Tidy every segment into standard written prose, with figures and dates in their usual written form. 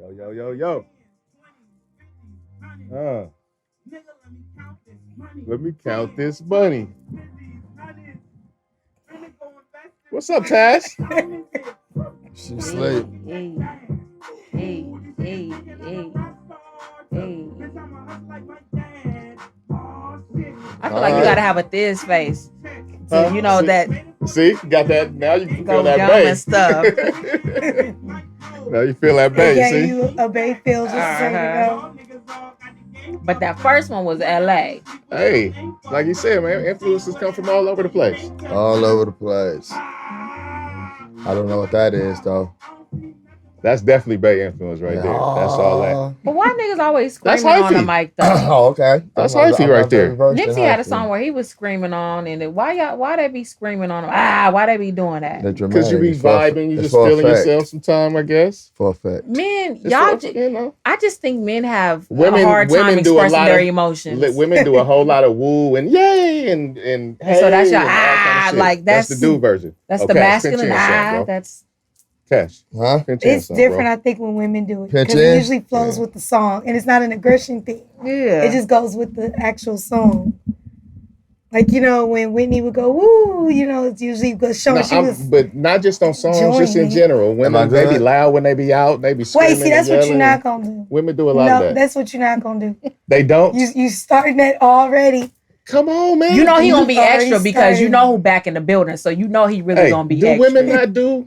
Yo. Let me count this money. What's up, Tash? She sleep. Hey. I feel like you gotta have a Thiz face. So you know that. See, got that. Now you can feel Go that dumb bass. and stuff. Now you feel that bass. Yeah, See? you a Bay feels just so you know. But that first one was LA. Hey, like you said, man, influences come from all over the place. All over the place. I don't know what that is, though. That's definitely Bay influence right there. That's all that. But why niggas always That's screaming on the hyphy. mic though? Oh, okay. That's hyphy right there. Nipsey had a song where he was screaming on, and why they be screaming on him? Why they be doing that? Because you be vibing, you just feeling yourself sometime, I guess. For effect. Men, y'all, I just think men have a women, hard time expressing their of, emotions. Women do a whole lot of woo and yay and hey. So that's your kind of like that's the dude version. That's the masculine that's Cash. Huh? It's different, I think, when women do it. Because it usually flows with the song. And it's not an aggression thing. Yeah. It just goes with the actual song. Like, you know, when Whitney would go, woo, you know, it's usually showing she was. But not just on songs, just in general. Women, they be loud when they be out. They be screaming. Wait, see, that's what you're not going to do. Women do a lot of that. No, that's what you're not going to do. They don't? You starting that already. Come on, man. You know he gonna be extra because you know who back in the building, so you know he really gonna be extra. Do women not do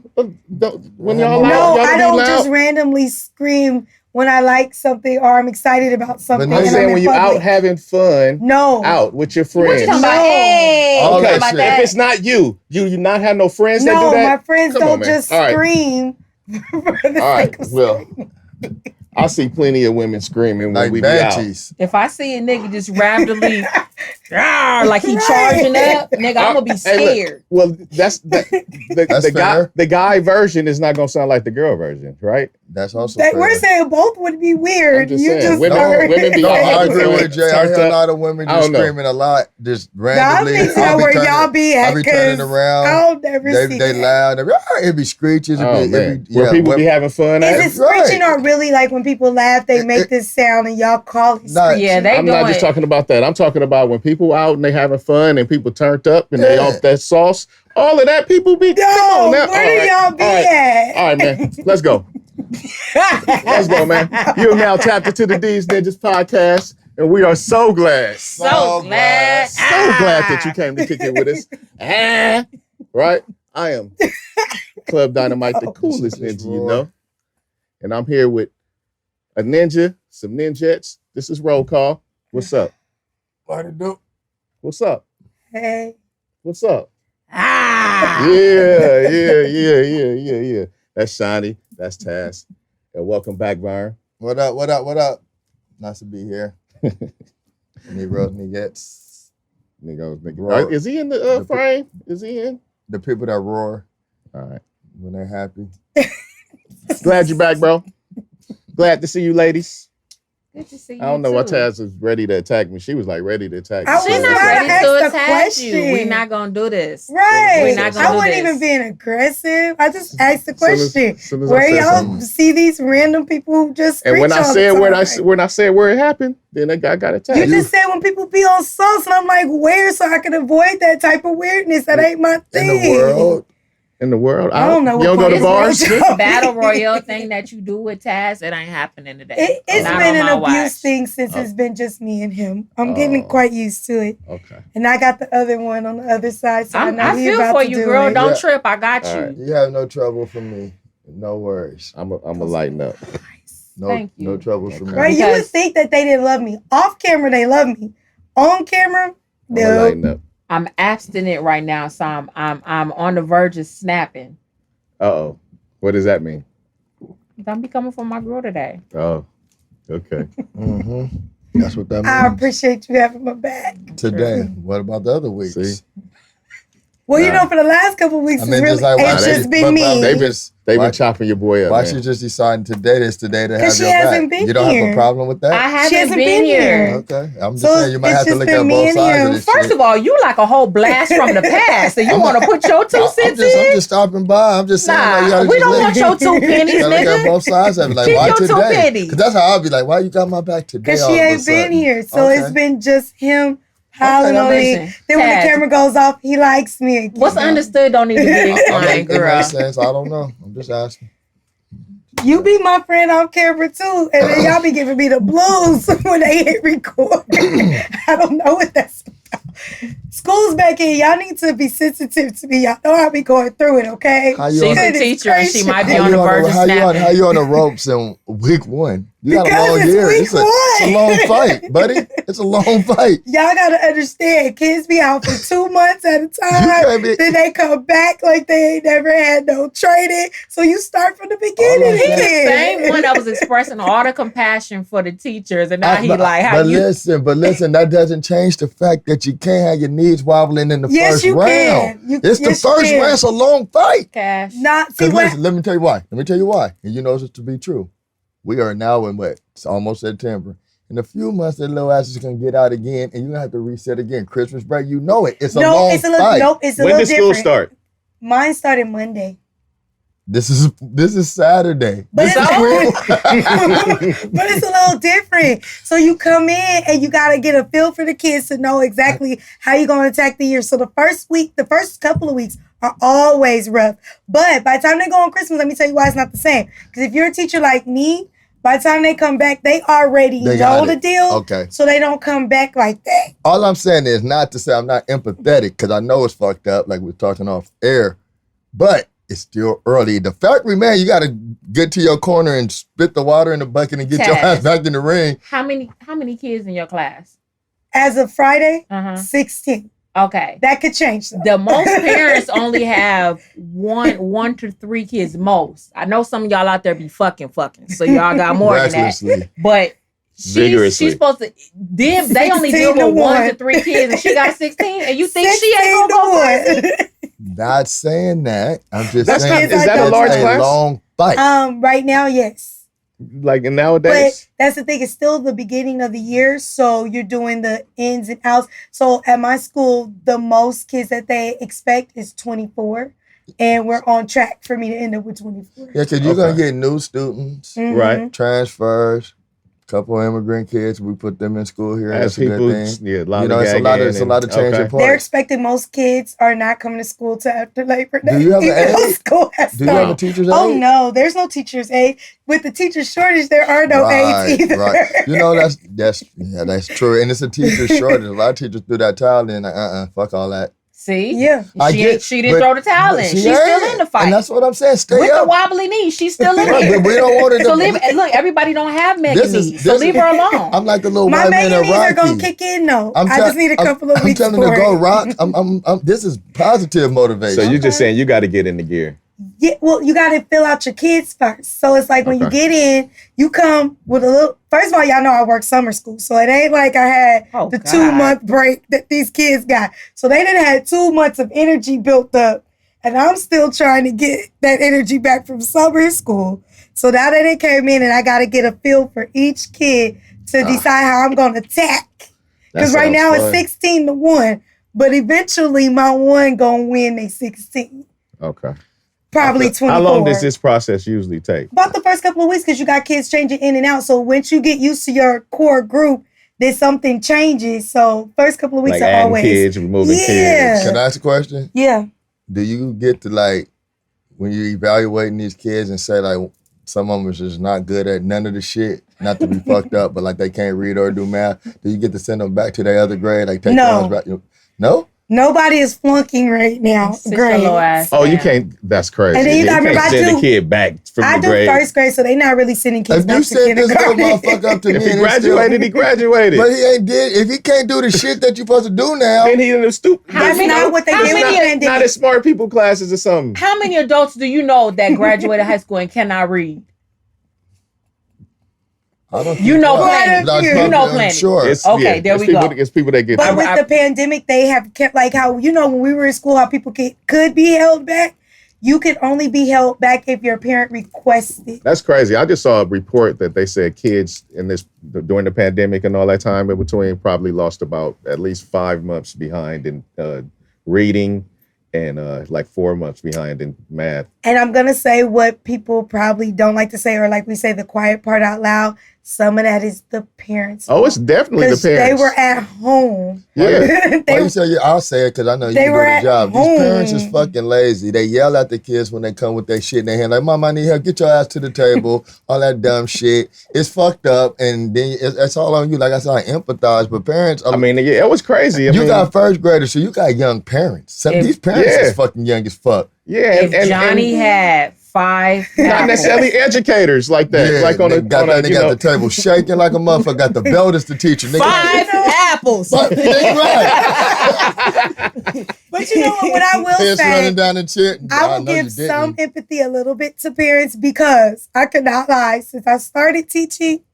when y'all loud? No, I don't just randomly scream when I like something or I'm excited about something. I'm saying when you out having fun, out with your friends. What you talking about? Hey, okay, if it's not you not have no friends that do that? No, my friends don't just scream. All right, well. I see plenty of women screaming when we be out. If I see a nigga just randomly, like he charging up, nigga, I'm gonna be scared. Well, the guy version is not gonna sound like the girl version, right? That's also we're saying both would be weird. I'm just saying, women be I agree with Jay. I hear a lot of women just screaming a lot, just randomly. I'll be where y'all be at. I be turning around. I'll never see they loud. It be screeches. Where people be having fun. Is it screeching or really like when people laugh, they make this sound and y'all call it screeching? Yeah, I'm not just talking about that. I'm talking about when people out and they having fun and people turned up and they off that sauce. All of that people be. Yo, where do y'all be at? All right, man. Let's go. Let's go, man. You're now tapped into the Deez Ninjas Podcast, and we are so glad. So glad that you came to kick it with us. Right? I am Club Dynamite, the coolest ninja you know. And I'm here with a ninja, some ninjettes. This is Roll Call. What's up? What to do? What's up? Hey. What's up? Yeah. That's Shanni. That's Taz. And welcome back, Vern. What up? Nice to be here. Any real niggas? Nigga. Is he in the frame? Is he in? The people that roar. All right. When they're happy. Glad you're back, bro. Glad to see you, ladies. Good to see you. I don't know why Taz was ready to attack me. She was like ready to attack me. She's not ready to attack you. We're not gonna do this. Right. We're not gonna I wasn't even being aggressive. I just asked the question. Soon as where y'all see these random people who just screech and when I said where it happened, then that guy got attacked. You just said when people be on sauce, and I'm like, where? So I can avoid that type of weirdness. That ain't my thing. In the world, I don't know. You don't go to bars. This battle royale thing that you do with Taz, it ain't happening today. It's been an abuse thing since it's been just me and him. I'm getting quite used to it. Okay. And I got the other one on the other side, so I feel for you, girl. Don't trip. I got you. Right. You have no trouble from me. No worries. I'm a lighten up. Thank you. No trouble from me. Right? You would think that they didn't love me. Off camera, they love me. On camera, no. Lighten up. I'm abstinent right now, so I'm on the verge of snapping. Uh-oh. What does that mean? Don't be coming for my girl today. Oh, okay. That's what that means. I appreciate you having my back. Today. What about the other weeks? See? Well, you know, for the last couple of weeks, it's just been me. They've been They've been chopping your boy up. Why man. she just deciding today to have your Because she back? hasn't been You don't have here. a problem with that? I haven't She hasn't been here. Okay. I'm just So saying you might it's have to just look been at me both and sides him. of this First shit. of all, you like a whole blast from the past, and you want to put your 2 I'm cents just in? stopping by. I'm just saying, like, you Nah, gotta we just don't look- want your 2 pennies, you gotta look at nigga. both sides of it. Like, Keep why your 2 today? pennies. Because that's how I'll be like, why you got my back today? Because all she of a ain't been sudden? here. So Okay. it's been just him howling that on makes me. sense. Then when the Taz. camera goes off, he likes me again. What's understood don't need to be I mean, explained, it girl. makes sense. I don't know. I'm just asking. You be my friend off camera too. And then y'all be giving me the blues when they hit record. I don't know what that's about. School's back in. Y'all need to be sensitive to me. Y'all know I be going through it, okay? How you She's on a Goodness teacher, and she gracious. might be How on the you verge of how snapping. you on the ropes in week 1? You got Because a long it's year. week It's a long fight, buddy. It's a long fight. Y'all gotta understand, kids be out for 2 months at a can't time. be- Then they come back like they ain't never had no training. So you start from the beginning I'm saying- He the again. same one that was expressing all the compassion for the teachers, and now he like, how but you? listen, that doesn't change the fact that you can't have your knees wobbling in the Yes, first you round. can. It's yes, the you first can. round. It's a long fight. Cash. Not see Because what listen, let me tell you why. And you know this to be true. We are now in what? It's almost September. In a few months, that little ass is gonna get out again, and you're gonna have to reset again. Christmas break, you know it. It's a long it's a little fight. nope, it's a When little does school different. start? Mine started Monday. This is Saturday. But This it's, is but it's a little different. So you come in and you gotta get a feel for the kids to know exactly how you're gonna attack the year. So the first couple of weeks are always rough. But by the time they go on Christmas, let me tell you why it's not the same. Because if you're a teacher like me, by the time they come back, they already They know got the it. deal. Okay. So they don't come back like that. All I'm saying is not to say I'm not empathetic, because I know it's fucked up, like we're talking off air, but it's still early. The fact remains, you got to get to your corner and spit the water in the bucket and get your Taz. ass back in the ring. How many kids in your class? As of Friday, Uh-huh. 16. Okay. That could change. Though. The most parents only have one to 3 kids most. I know some of y'all out there be fucking, so y'all got more than that. Restlessly. But Vigorously. she's supposed to. Them they only 16 deal to with 1 1. to 3 kids, and she got 16. And you think she 16 ain't to gonna go crazy? 1. Not saying that. I'm just That's saying not- is that a it's large class? long fight. Right now, yes. Like But nowadays? that's the thing. It's still the beginning of the year, so you're doing the ins and outs. So at my school, the most kids that they expect is 24, and we're on track for me to end up with 24. Yeah, because you're going Okay. to get new students, Mhm. Right. transfers, couple immigrant kids. We put them in school here. And As that's a people, good thing. yeah, a lot You know, of it's a lot of change in okay. parts. They're expecting most kids are not coming to school till after Labor Day. Do you have an Even though aide? school has Do you have a started. teacher's Oh aide? no, there's no teacher's aid. With the teacher shortage, there are no aides either. Right. You know, that's true. And it's a teacher shortage. A lot of teachers threw that towel in. Like, fuck all that. See? Yeah. She didn't but- throw the towel in. but She's she still ain't. in the fight. And that's what I'm saying. Stay With the up. wobbly knee, she's still in Right, there. but we don't want her to. So look, everybody don't have mega This is- knees. So this leave is- her alone. I'm like the little My white man mega in knees are gonna Rocky. kick in though. I'm I just need a couple of weeks I'm telling for her to go it. rock. This is positive motivation. So you're just saying you got to get in the gear. Yeah, well, you got to fill out your kids first. So it's like when you Okay. get in, you come with a little. First of all, y'all know I work summer school, so it ain't like I had Oh, the God. 2-month break that these kids got. So they didn't have 2 months of energy built up, and I'm still trying to get that energy back from summer school. So now that it came in, and I got to get a feel for each kid to decide how I'm going to attack. Because right now it's 16 to 1, but eventually my one gonna win they 16. Okay. Probably 24. How long does this process usually take? About the first couple of weeks, because you got kids changing in and out. So once you get used to your core group, then something changes. So first couple of weeks Like are adding always kids, removing Yeah. kids. Can I ask a question? Yeah. Do you get to like when you're evaluating these kids and say like some of them is just not good at none of the shit, not to be fucked up, but like they can't read or do math? Do you get to send them back to their other grade? Like take No. those back? No? Nobody is flunking right now. Sit your Great. little ass Oh, you down. can't. That's crazy. And then you gotta can't remember, I send do- the kid back from I the do grade. first grade, so they not really sending kids If back you to send this little kindergarten. motherfucker up to me If he and it's graduated, he graduated. but he ain't did. If he can't do the shit that you're supposed to do now, Then he in the stupid. That's not what they how did with many- the Not pandemic. as smart people classes or something. How many adults do you know that graduated high school and cannot read? I don't. You know Quite a plenty. few. I'm You know plenty. Sure. Okay, there we people, go. It's people that get. But with I- the pandemic, they have kept like how, when we were in school, how people could be held back. you can only be held back if your parent requests it. That's crazy. I just saw a report that they said kids during the pandemic and all that time in between probably lost about at least 5 months behind in reading and like 4 months behind in math. And I'm going to say what people probably don't like to say, or like we say the quiet part out loud. Some of that is the parents. Oh, it's definitely the parents. They were at home. Yeah. I'll say it because I know you can do the job. These parents is fucking lazy. They yell at the kids when they come with their shit in their hand. Like, Mom, I need help. Get your ass to the table. All that dumb shit. It's fucked up. And then it's all on you. Like I said, I empathize. But parents... it was crazy. You got first graders, so you got young parents. These parents is fucking young as fuck. Yeah. If Johnny had 5 not necessarily educators like that. Yeah, like they got the table shaking like a motherfucker. Got the belt as the teacher. 5 apples. Right. But you know what I will Pants say? running down the chair. I will give some empathy a little bit to parents because I could not lie. Since I started teaching,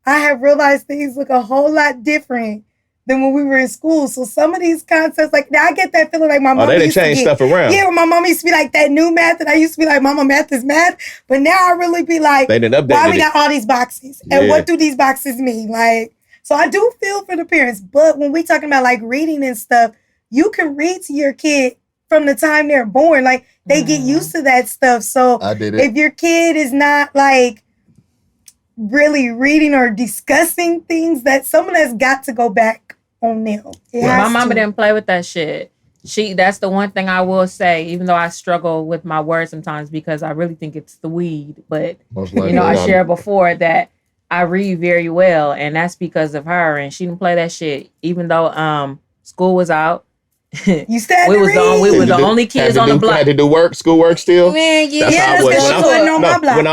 I have realized things look a whole lot different than when we were in school. So some of these concepts, like now I get that feeling like my mom. They didn't change stuff around. Yeah, my mom used to be like that new math, and I used to be like, Mama, math is math. But now I really be like, they didn't update why we got all these boxes? And what do these boxes mean? Like, so I do feel for the parents. But when we talking about like reading and stuff, you can read to your kid from the time they're born. Like they get used to that stuff. So if your kid is not like really reading or discussing things, that someone has got to go back on them. My mama didn't play with that shit. That's the one thing I will say, even though I struggle with my words sometimes because I really think it's the weed. But I shared before that I read very well, and that's because of her. And she didn't play that shit, even though school was out. You said we was the only kids on the block. Had to do schoolwork still. Man, That's how I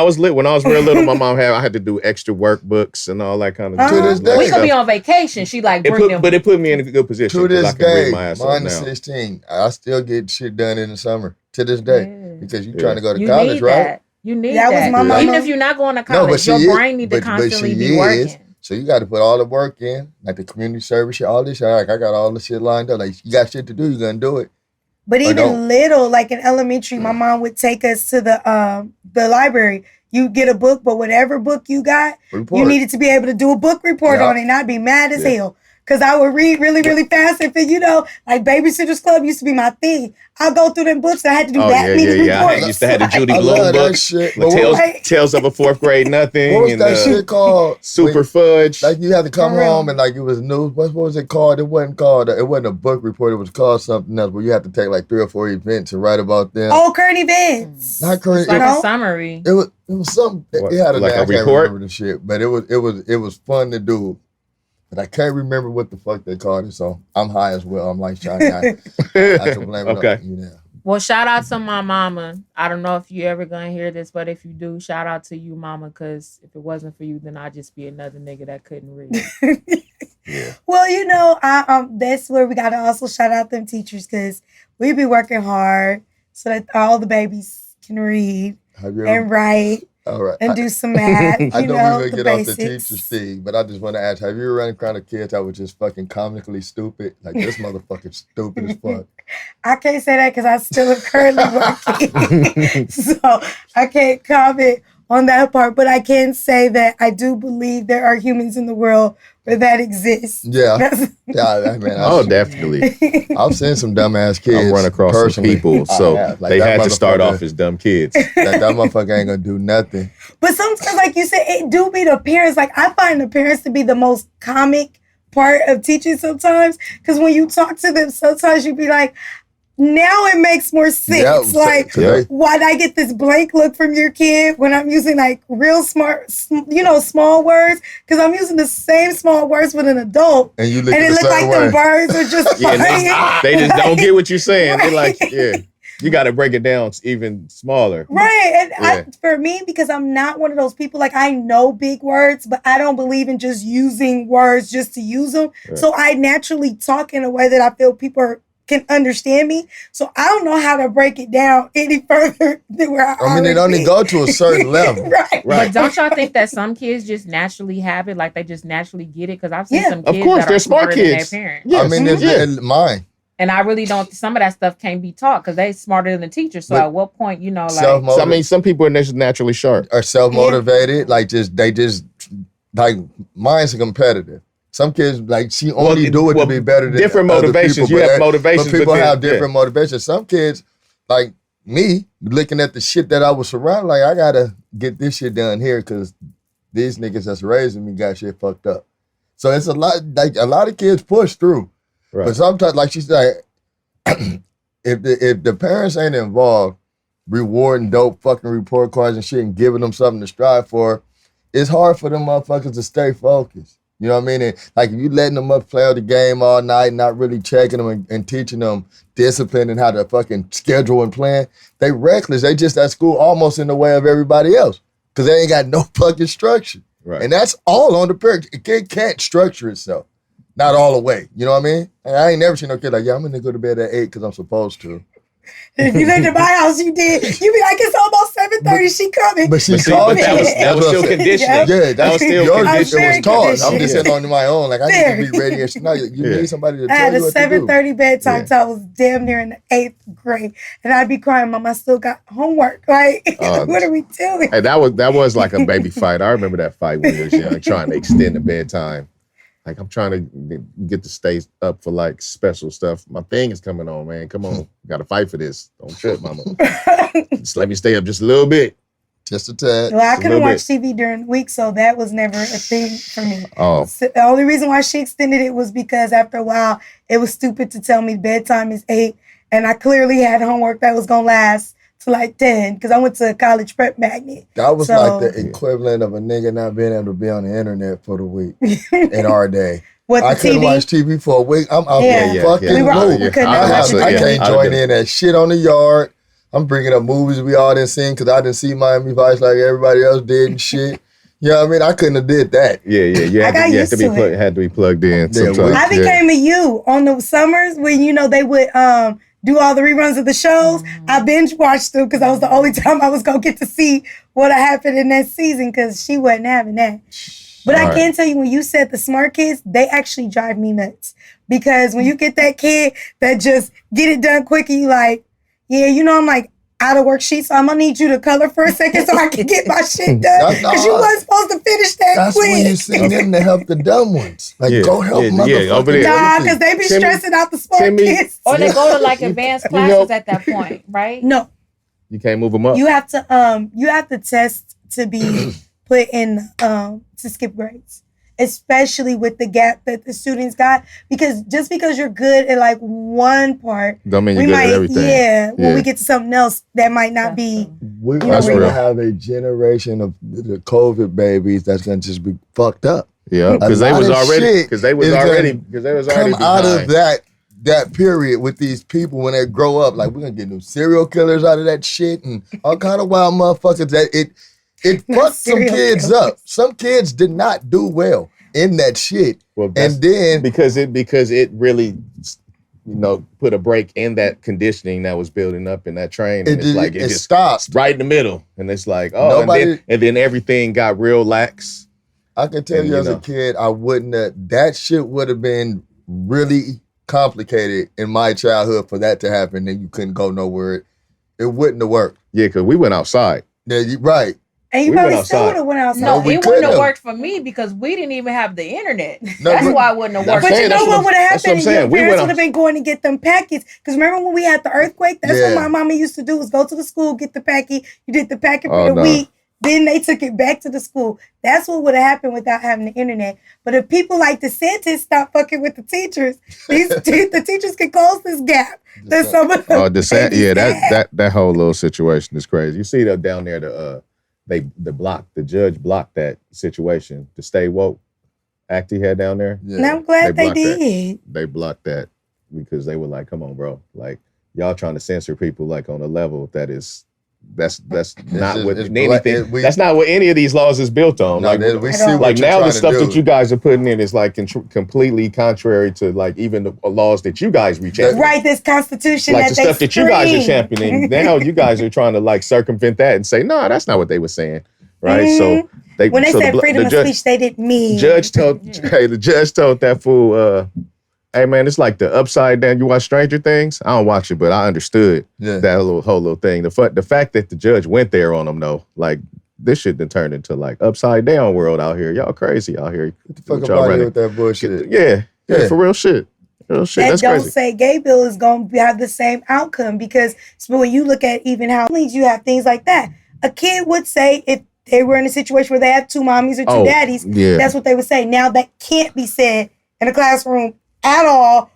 was. When I was real little, my mom I had to do extra workbooks and all that kind of stuff. We could be on vacation. She like bring them. But it put me in a good position. To this day, mine is 16. I still get shit done in the summer. To this day, because you're trying to go to college, right? You need that. Was my mama. Even if you're not going to college, your brain need to constantly be working. So you got to put all the work in, like the community service shit, all this shit. Like I got all the shit lined up. Like you got shit to do, you're gonna do it. But even little, like in elementary, my mom would take us to the library. You get a book, but whatever book you got, you needed to be able to do a book report on it, and I'd be mad as hell. Because I would read really, really fast. If like Babysitter's Club used to be my thing. I'll go through them books. I had to do many reports. I used to have the Judy Blume books. Tales of a Fourth Grade Nothing. What was that shit called? Super Fudge. Like you had to come home and like it was news. What was it called? It wasn't a book report. It was called something else. Where you had to take like 3 or 4 events and write about them. Oh, current events. Not current. Like a summary. It was something. It had a report. I can't remember the shit, but it was fun to do. But I can't remember what the fuck they called it, so I'm high as well. I'm like Shanni. I can blame it on you. Well, shout out to my mama. I don't know if you ever gonna hear this, but if you do, shout out to you, mama, because if it wasn't for you, then I'd just be another nigga that couldn't read. Well, that's where we gotta also shout out them teachers because we be working hard so that all the babies can read and write. All right. And do some math. I know we're going to get off the teacher's thing, but I just want to ask, have you ever run across kids that were just fucking comically stupid? Like, this motherfucker's stupid as fuck. I can't say that because I still am currently working. So I can't comment on that part, but I can say that I do believe there are humans in the world where that exists. Yeah. Definitely. I've seen some dumbass kids. I've run across some people, so they had to start off as dumb kids. That motherfucker ain't gonna do nothing. But sometimes, like you said, it do be the parents. Like I find the parents to be the most comic part of teaching sometimes, because when you talk to them, sometimes you be like, now it makes more sense. Why'd I get this blank look from your kid when I'm using like real smart, small words? Because I'm using the same small words with an adult. And you look like the birds are just they just don't get what you're saying. They're like, you got to break it down even smaller. Right. And for me, because I'm not one of those people, like I know big words, but I don't believe in just using words just to use them. Right. So I naturally talk in a way that I feel people can understand me. So I don't know how to break it down any further than where it only go to a certain level. Right. But don't y'all think that some kids just naturally have it? Like they just naturally get it? Because I've seen some kids of course, that they're are smart smarter than kids. their parents. Yes. Mine. And I really don't. Some of that stuff can't be taught because they smarter than the teacher. So at what point, like, so, I mean, some people are naturally sharp, are self-motivated. Like they just like mine's competitive. Some kids like she only do it to be better than different motivations. People, you have motivations, but people have different motivations. Some kids like me looking at the shit that I was surrounded. Like I gotta get this shit done here because these niggas that's raising me got shit fucked up. So it's a lot of kids push through. Right. But sometimes, like she said, if the parents ain't involved, rewarding dope fucking report cards and shit and giving them something to strive for, it's hard for them motherfuckers to stay focused. You know what I mean? And like if you letting them up play the game all night, not really checking them and teaching them discipline and how to fucking schedule and plan, they reckless. They just at school almost in the way of everybody else because they ain't got no fucking structure. Right. And that's all on the parent. A kid can't structure itself. Not all the way. You know what I mean? And I ain't never seen no kid like, yeah, I'm going to go to bed at 8 because I'm supposed to. If you lived in my house, you did. You be like, it's almost 7:30. She coming. But she called me. That was still conditioning. Yeah, that was still conditioning. It was taught. I'm just sitting on my own. Like, I need to be ready. No, you need somebody to tell you what to do. I had a 7:30 bedtime till I was damn near in the 8th grade. And I'd be crying, Mom, I still got homework. Like, what are we doing? Hey, that was like a baby fight. I remember that fight when we was young, trying to extend the bedtime. Like, I'm trying to get to stay up for, like, special stuff. My thing is coming on, man. Come on. Got to fight for this. Don't trip, mama. Just let me stay up just a little bit. Just a tad. Well, I couldn't watch TV during the week, so that was never a thing for me. Oh. So the only reason why she extended it was because after a while, it was stupid to tell me bedtime is 8, and I clearly had homework that was going to last to like 10 because I went to a college prep magnet. That was like the equivalent of a nigga not being able to be on the internet for the week in our day. I couldn't watch TV for a week. I'm out there fucking blue. I can't join in that shit on the yard. I'm bringing up movies we all didn't see because I didn't see Miami Vice like everybody else did and shit. You know what I mean? I couldn't have did that. Yeah. You had to be plugged in sometimes. I became a you on the summers when, they would do all the reruns of the shows. I binge watched them because that was the only time I was going to get to see what happened in that season because she wasn't having that. But I can tell you, when you said the smart kids, they actually drive me nuts. Because when you get that kid that just get it done quick and you like, yeah, I'm like, out of worksheet, so I'm going to need you to color for a second so I can get my shit done. Because you wasn't supposed to finish that That's quick. When you send them to help the dumb ones. Like, go help motherfuckers. Nah, because they be stressing out the smart kids. Or they go to like advanced classes at that point, right? No. You can't move them up. You have to test to be put in to skip grades. Especially with the gap that the students got. Because just because you're good at like one part, don't mean you're good at everything. Yeah, when we get to something else, that might not be. We're going to have a generation of the COVID babies that's going to just be fucked up. Yeah, because they was already come out of that period with these people when they grow up. Like, we're going to get new serial killers out of that shit and all kind of wild motherfuckers that it fucked some kids up. Some kids did not do well in that shit. Well, and then because it really, put a break in that conditioning that was building up in that train. And it just stopped right in the middle. And it's like, and then everything got real lax. I can tell you as a kid, that shit would have been really complicated in my childhood for that to happen and you couldn't go nowhere. It wouldn't have worked. Yeah, because we went outside. Yeah, right. And you probably still would have went outside. No, it wouldn't have worked for me because we didn't even have the internet. That's why it wouldn't have worked. But you know what would have happened? Your parents would have been going to get them packets. Because remember when we had the earthquake? That's what my mama used to do, was go to the school, get the packet. You did the packet for the week. Then they took it back to the school. That's what would have happened without having the internet. But if people like DeSantis stop fucking with the teachers, the teachers can close this gap. That some of them that whole little situation is crazy. You see that down there, the judge blocked that situation, the Stay Woke act he had down there. Yeah. And I'm glad they did. They blocked that because they were like, come on, bro. Like, y'all trying to censor people like on a level that's not what anything. That's not what any of these laws is built on. No, like, we see what now the stuff that you guys are putting in is like completely contrary to like even the laws that you guys champion. Right, this constitution like that the stuff that you guys are championing. Now you guys are trying to like circumvent that and say, no, that's not what they were saying. Right, so when they said freedom of speech, they didn't mean. The judge told that fool. Hey man, it's like the upside down. You watch Stranger Things? I don't watch it, but I understood that whole little thing. The fact that the judge went there on them though, like this shit then turned into like upside down world out here. Y'all crazy out here. Get the fuck up out here with that bullshit. Yeah, for real shit. Real shit. And that's don't crazy. say gay bill is going to have the same outcome because when you look at even how you have things like that. A kid would say if they were in a situation where they have two mommies or two daddies, that's what they would say. Now that can't be said in a classroom at all.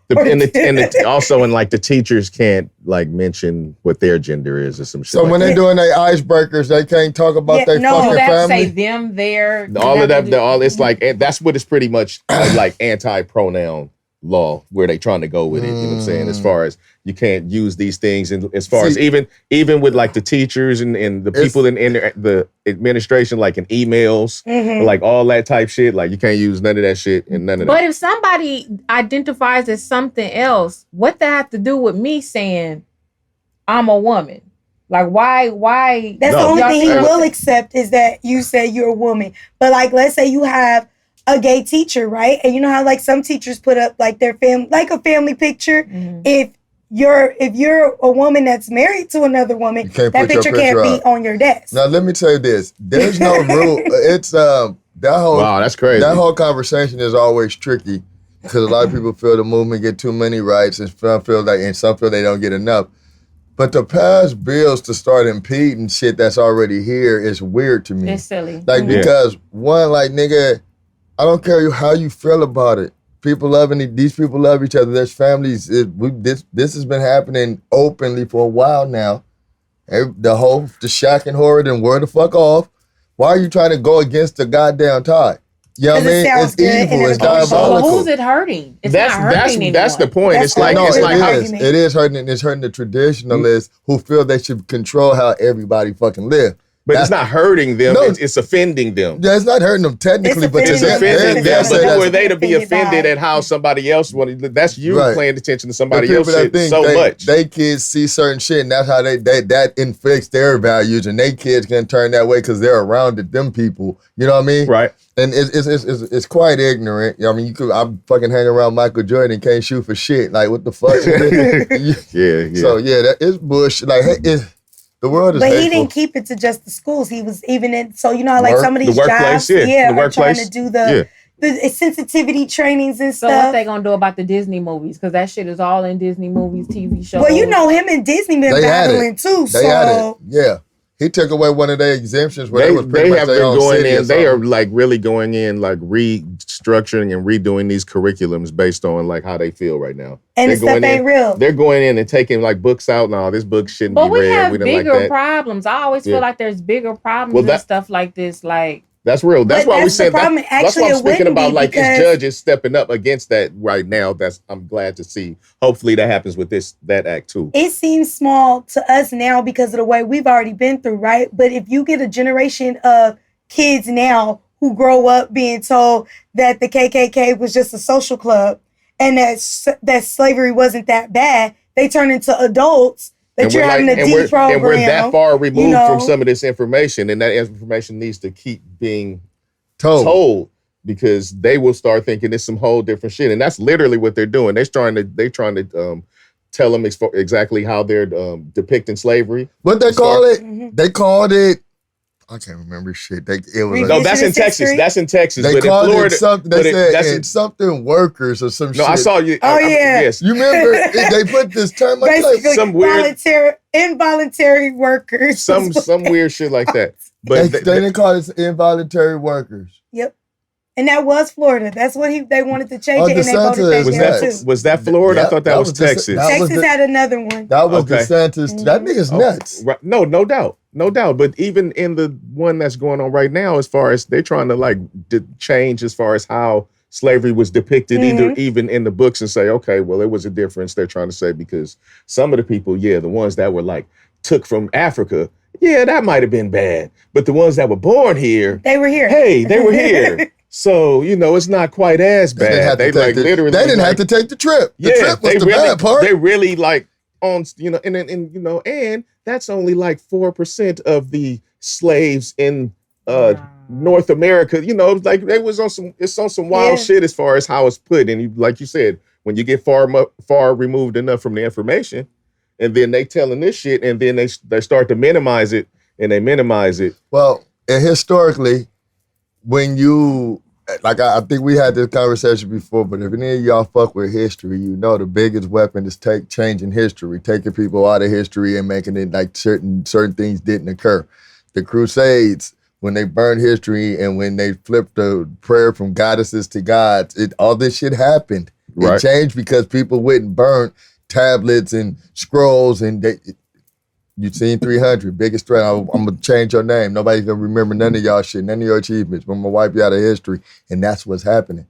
Also, like the teachers can't like mention what their gender is or some shit. So when they're doing their icebreakers, they can't talk about their fucking family. Say them, their. All of that. It's like that's what it's pretty much like anti-pronoun law where they trying to go with it. You know what I'm saying? As far as you can't use these things, and as far as even with like the teachers and the people in the administration, like in emails, like all that type shit, like you can't use none of that shit and none of that. But if somebody identifies as something else, what that have to do with me saying I'm a woman? Like why? That's the only thing he will accept is that you say you're a woman. But like, let's say you have a gay teacher, right? And you know how like some teachers put up like their family, like a family picture. If you're a woman that's married to another woman, that picture can't be on your desk. Now let me tell you this: there's no rule. It's that whole that's crazy. That whole conversation is always tricky because a lot of people feel the movement get too many rights, and some feel they don't get enough. But to pass bills to start impeding shit that's already here is weird to me. It's silly. Like because one, like nigga, I don't care how you feel about it. People these people love each other. There's families. This has been happening openly for a while now. The shock and horror then wore the fuck off. Why are you trying to go against the goddamn tide? You know what I mean? It's evil. It's diabolical. Who's it hurting? It's not hurting anyone. That's the point. It is hurting. It's hurting the traditionalists who feel they should control how everybody fucking live. But it's not hurting them. It's offending them. Yeah, it's not hurting them technically, but it's offending them. But who are they to be offended at how somebody else wanted? That's you paying attention to somebody else's shit so much. They kids see certain shit, and that's how that inflicts their values, and they kids can turn that way because they're around them people. You know what I mean? Right. And it's quite ignorant. I mean, I'm fucking hanging around Michael Jordan and can't shoot for shit. Like, what the fuck? Yeah. So that is bullshit. Like, the world is But hateful. he didn't keep it to just the schools. He was even in, so you know how like some of these jobs, are trying to do the sensitivity trainings and stuff. So what they gonna do about the Disney movies? Because that shit is all in Disney movies, TV shows. Well, you know him and Disney been battling too. They had it. Yeah. He took away one of their exemptions where they have been going in. They are like really going in, like restructuring and redoing these curriculums based on like how they feel right now. And the stuff ain't real. They're going in and taking like books out. No, this book shouldn't be read. But we have bigger like problems. I always feel like there's bigger problems and stuff like this. Like that's real. That's why we said that. That's why I'm speaking about like his judges stepping up against that right now. I'm glad to see. Hopefully that happens with that act too. It seems small to us now because of the way we've already been through, right? But if you get a generation of kids now who grow up being told that the KKK was just a social club and that slavery wasn't that bad, they turn into adults. That you're having to deprogram. And we're that far removed from some of this information, and that information needs to keep being told because they will start thinking it's some whole different shit, and that's literally what they're doing. They're trying to tell them exactly how they're depicting slavery. What they call it? They called it. I can't remember shit. No, that's in Texas. That's in Texas. They but called in Florida, it something. They said it's something workers or some shit. No, I saw you. Yes. You remember they put this term basically some weird involuntary workers. Some weird shit like that. But they didn't call it involuntary workers. Yep. And that was Florida. That's what they wanted to change it, and they voted that too. Was that Florida? I thought that was Texas. Texas had another one. That was DeSantis. That nigga's nuts. Right. No doubt. But even in the one that's going on right now, as far as they're trying to like change as far as how slavery was depicted, even in the books, and say, okay, well, it was a difference. They're trying to say because some of the people, the ones that were like took from Africa, that might have been bad. But the ones that were born here, they were here. Hey, they were here. So, it's not quite as bad. They didn't have to take the trip. The trip was the bad part. They really like on, and that's only like 4% of the slaves in North America, you know, it was like they was on some wild shit as far as how it's put. And like you said, when you get far removed enough from the information, and then they telling this shit, and then they start to minimize it, and they minimize it. Well, and historically, when you, like I think we had this conversation before, but if any of y'all fuck with history, you know the biggest weapon is changing history, taking people out of history and making it like certain things didn't occur. The Crusades, when they burned history and when they flipped the prayer from goddesses to gods, all this shit happened. Right. It changed because people wouldn't burn tablets and scrolls, and you've seen 300, biggest threat. I'm gonna change your name. Nobody's gonna remember none of y'all shit, none of your achievements. I'm gonna wipe you out of history, and that's what's happening.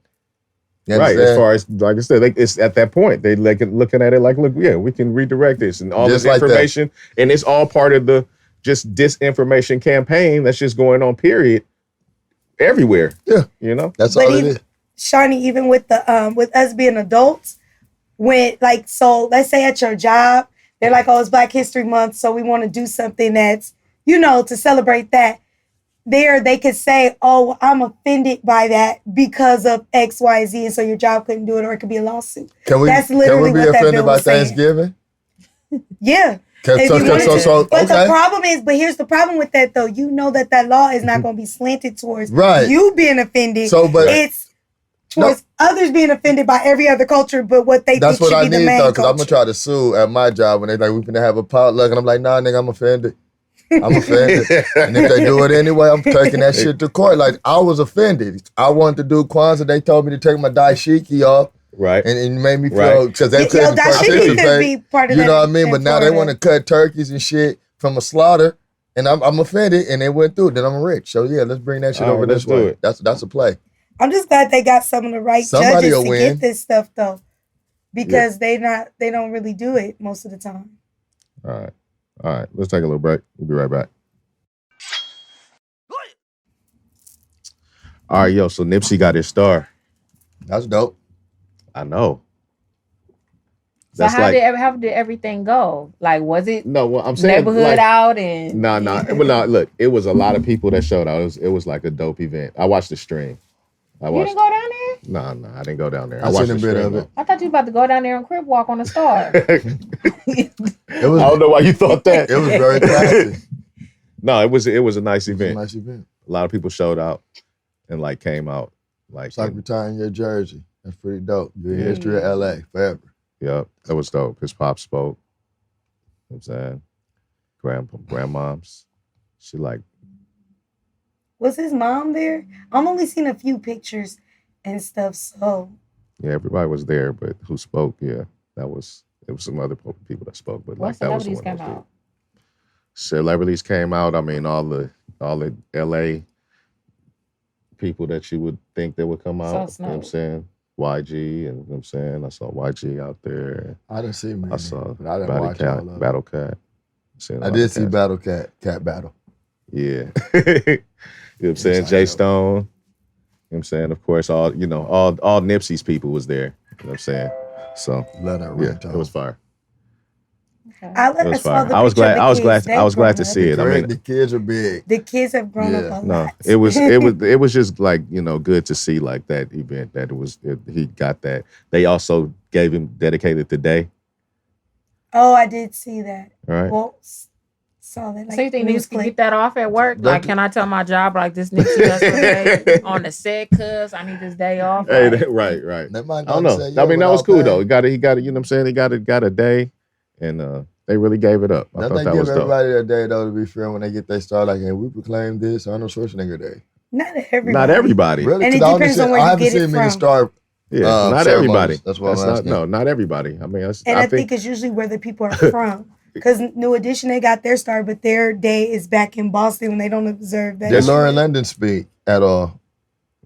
Right, as far as, like I said, it's at that point, they looking at it like, look, yeah, we can redirect this and all just this information, like and it's all part of the just disinformation campaign that's just going on, period, everywhere. Yeah. You know? That's all it is. Shani, even with the with us being adults, when like, so let's say at your job, they're like, oh, it's Black History Month, so we want to do something that's, you know, to celebrate that. They could say, oh, I'm offended by that because of X, Y, Z, and so your job couldn't do it, or it could be a lawsuit. That's literally what that bill was saying. Can we be offended by Thanksgiving? Yeah. But the problem is, but here's the problem with that though. You know that law is not going to be slanted towards you being offended. It's towards others being offended by every other culture, but what they think should be the main culture. That's what I need though, because I'm going to try to sue at my job when they're like, we're going to have a potluck, and I'm like, nah, nigga, I'm offended. I'm offended. And if they do it anyway, I'm taking that shit to court. Like, I was offended. I wanted to do Kwanzaa. They told me to take my dashiki off. Right. And it made me feel, because they couldn't be part of you know what I mean? But now they want to cut turkeys and shit from a slaughter, and I'm offended, and they went through it. Then I'm rich. So yeah, let's bring that shit over this way. That's a play. I'm just glad they got some of the right judges to get this stuff though, because they don't really do it most of the time. All right. Let's take a little break. We'll be right back. All right, yo. So Nipsey got his star. That's dope. I know. So how did everything go? Like, was it I'm saying neighborhood out and No. Well, no, look, it was a lot of people that showed out. It was like a dope event. I watched the stream. You didn't go down there? No, I didn't go down there. I watched the stream of it. I thought you were about to go down there and crib walk on a star. I don't know why you thought that. It was very classy. No, it was a nice event. It was a nice event. A lot of people showed out and like came out. Like, it's like retiring your jersey. That's pretty dope. You're in history of LA forever. Yep, that was dope. His pop spoke. You know what I'm saying? Grandmoms. She like. Was his mom there? I've only seen a few pictures and stuff, so. Yeah, everybody was there, but who spoke? Yeah, it was some other people that spoke, but like that was the one that was Celebrities came out. I mean, all the LA people that you would think they would come out. So you know what I'm saying? YG, and you know what I'm saying? I saw YG out there. I didn't see many. I saw but I didn't watch all of it. Battle Cat. I did see Battle Cat Battle. Yeah. You know what I'm saying? Jay Stone. You know what I'm saying? Of course, all Nipsey's people was there. You know what I'm saying? So love that it was fire. I was glad to see it. I mean, the kids are big. The kids have grown up a lot. It was just like, you know, good to see like that event that he got that. They also dedicated the day. Oh, I did see that. All right. Well, saw that. So you think niggas can get that off at work? Like, can I tell my job like this Nipsey today on the set, cuz I need this day off? Hey, right. I don't know. I mean, that was cool though. He got it. You know what I'm saying? He got a day, and they really gave it up. I thought that was dope. Everybody a day though, to be fair, when they get their start, like, hey, we proclaim this Arnold Schwarzenegger Day. Not everybody. Really? And it depends on where you get it from. Start. Yeah, not everybody. That's what I'm asking. No, not everybody. I mean, I think it's usually where the people are from. Because New Edition, they got their start, but their day is back in Boston when they don't observe that. Did Lauren London speak at all?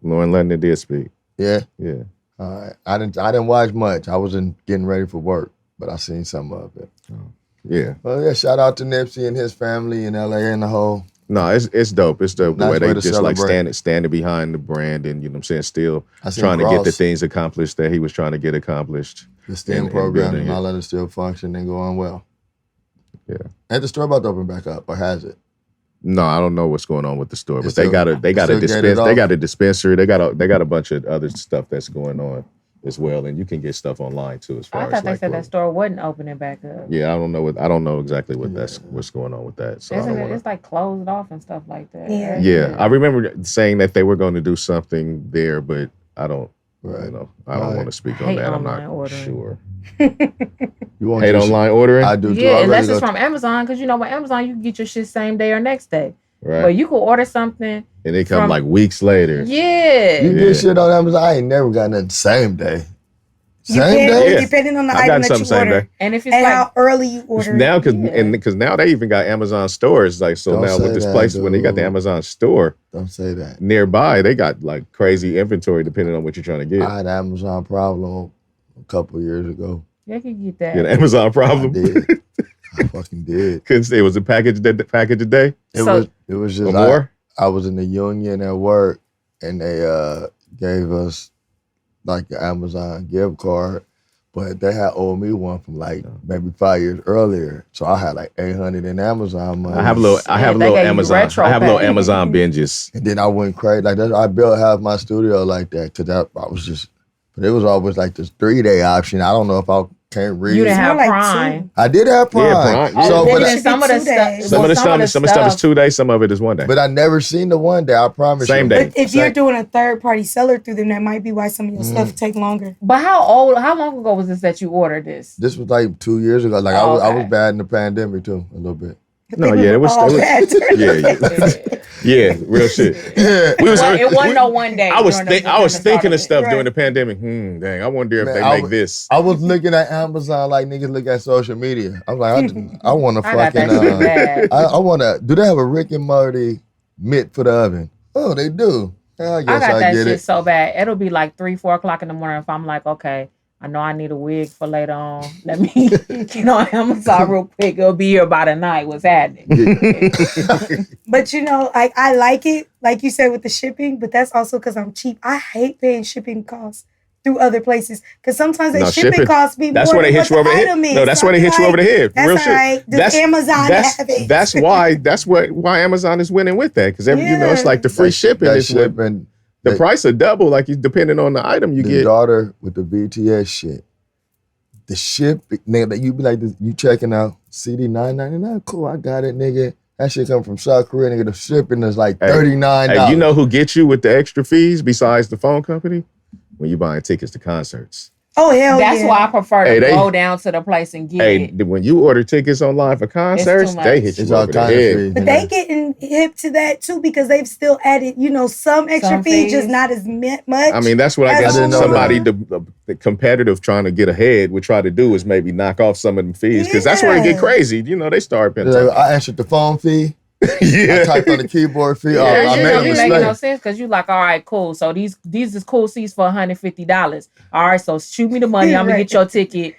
Lauren London did speak. Yeah? Yeah. All right. I didn't watch much. I wasn't getting ready for work, but I seen some of it. Oh, yeah. Well, yeah, shout out to Nipsey and his family in LA and the whole. No, it's dope. It's dope. Nice the way they just celebrate. like standing behind the brand and, you know what I'm saying, still trying to get the things accomplished that he was trying to get accomplished. The STEM program and all that is still functioning and going well. Yeah. And the store about to open back up, or has it? No, I don't know what's going on with the store, but They they got a dispensary. They got a bunch of other stuff that's going on as well, and you can get stuff online too. As far I thought as they said that store wasn't opening back up. Yeah, I don't know exactly what's going on with that. So it's like closed off and stuff like that. Yeah. Right? Yeah, I remember saying that they were going to do something there, but I don't. Right. You know, I don't want to speak on that. I'm not sure. You want hate online ordering? I do. Yeah, unless it's from Amazon, because with Amazon you can get your shit same day or next day. Right. But you could order something and they come like weeks later. Yeah. You get shit on Amazon. I ain't never got nothing same day. Same day? Depending on the item that you order. And if it's how early you order. Now, because now they even got Amazon stores. Like, so now with this place, when they got the Amazon store. Don't say that. Nearby, they got like crazy inventory depending on what you're trying to get. I had an Amazon problem a couple years ago. You can get that. You had an Amazon problem? I did. I fucking did. Couldn't say it was a package a day? It was just more? I was in the union at work and they gave us like an Amazon gift card, but they had owed me one from like maybe 5 years earlier. So I had like 800 in Amazon money. I have little Amazon binges. And then I went crazy. Like that, I built half my studio like that because I was just, but it was always like this 3-day option. I don't know if I can't read. You didn't have Prime. I did have Prime. Yeah, Prime. So, but some of the stuff is 2 days, some of it is 1 day. But I never seen the 1 day. I promise Same you. day. But if you're doing a third-party seller through them, that might be why some of your stuff take longer. But how long ago was this that you ordered this? This was like 2 years ago. Like I was bad in the pandemic too, a little bit. No, yeah, it was yeah, real shit. Yeah. It wasn't no 1 day. I was thinking of stuff during the pandemic. Dang, I wonder if they make this. I was looking at Amazon like niggas look at social media. I'm like, I want to fucking. I want to. Do they have a Rick and Morty mitt for the oven? Oh, they do. I guess I got that get shit it. so bad. It'll be like 3-4 o'clock in the morning if I'm like, okay, I know I need a wig for later on. Let me get on Amazon real quick. It'll be here by the night. What's happening? But I like it, like you said, with the shipping, but that's also because I'm cheap. I hate paying shipping costs through other places because sometimes shipping costs me more that's why they hit you over the head. No, that's why they hit you over the head. That's real all shit. right. Does Amazon have it? That's why Amazon is winning with that because it's like the free shipping is shipping. The price will double, like depending on the item you get. The daughter with the BTS shit. The ship, nigga, that you be like, you checking out CD $9.99? Cool, I got it, nigga. That shit come from South Korea, nigga. The shipping is like $39. Hey, you know who gets you with the extra fees besides the phone company? When you buying tickets to concerts. Oh, hell That's why I prefer to go down to the place and get it. When you order tickets online for concerts, they hit you over the head. But they getting hip to that too because they've still added, some extra fees, just not as much. I mean, that's what I guess somebody, the competitive trying to get ahead would try to do is maybe knock off some of them fees because that's where it get crazy. They start paying. I answered the phone fee. I typed on the keyboard fee. I made a mistake. Make no sense because you like, all right, cool. So these is cool seats for $150. All right, so shoot me the money. I'm gonna get your ticket.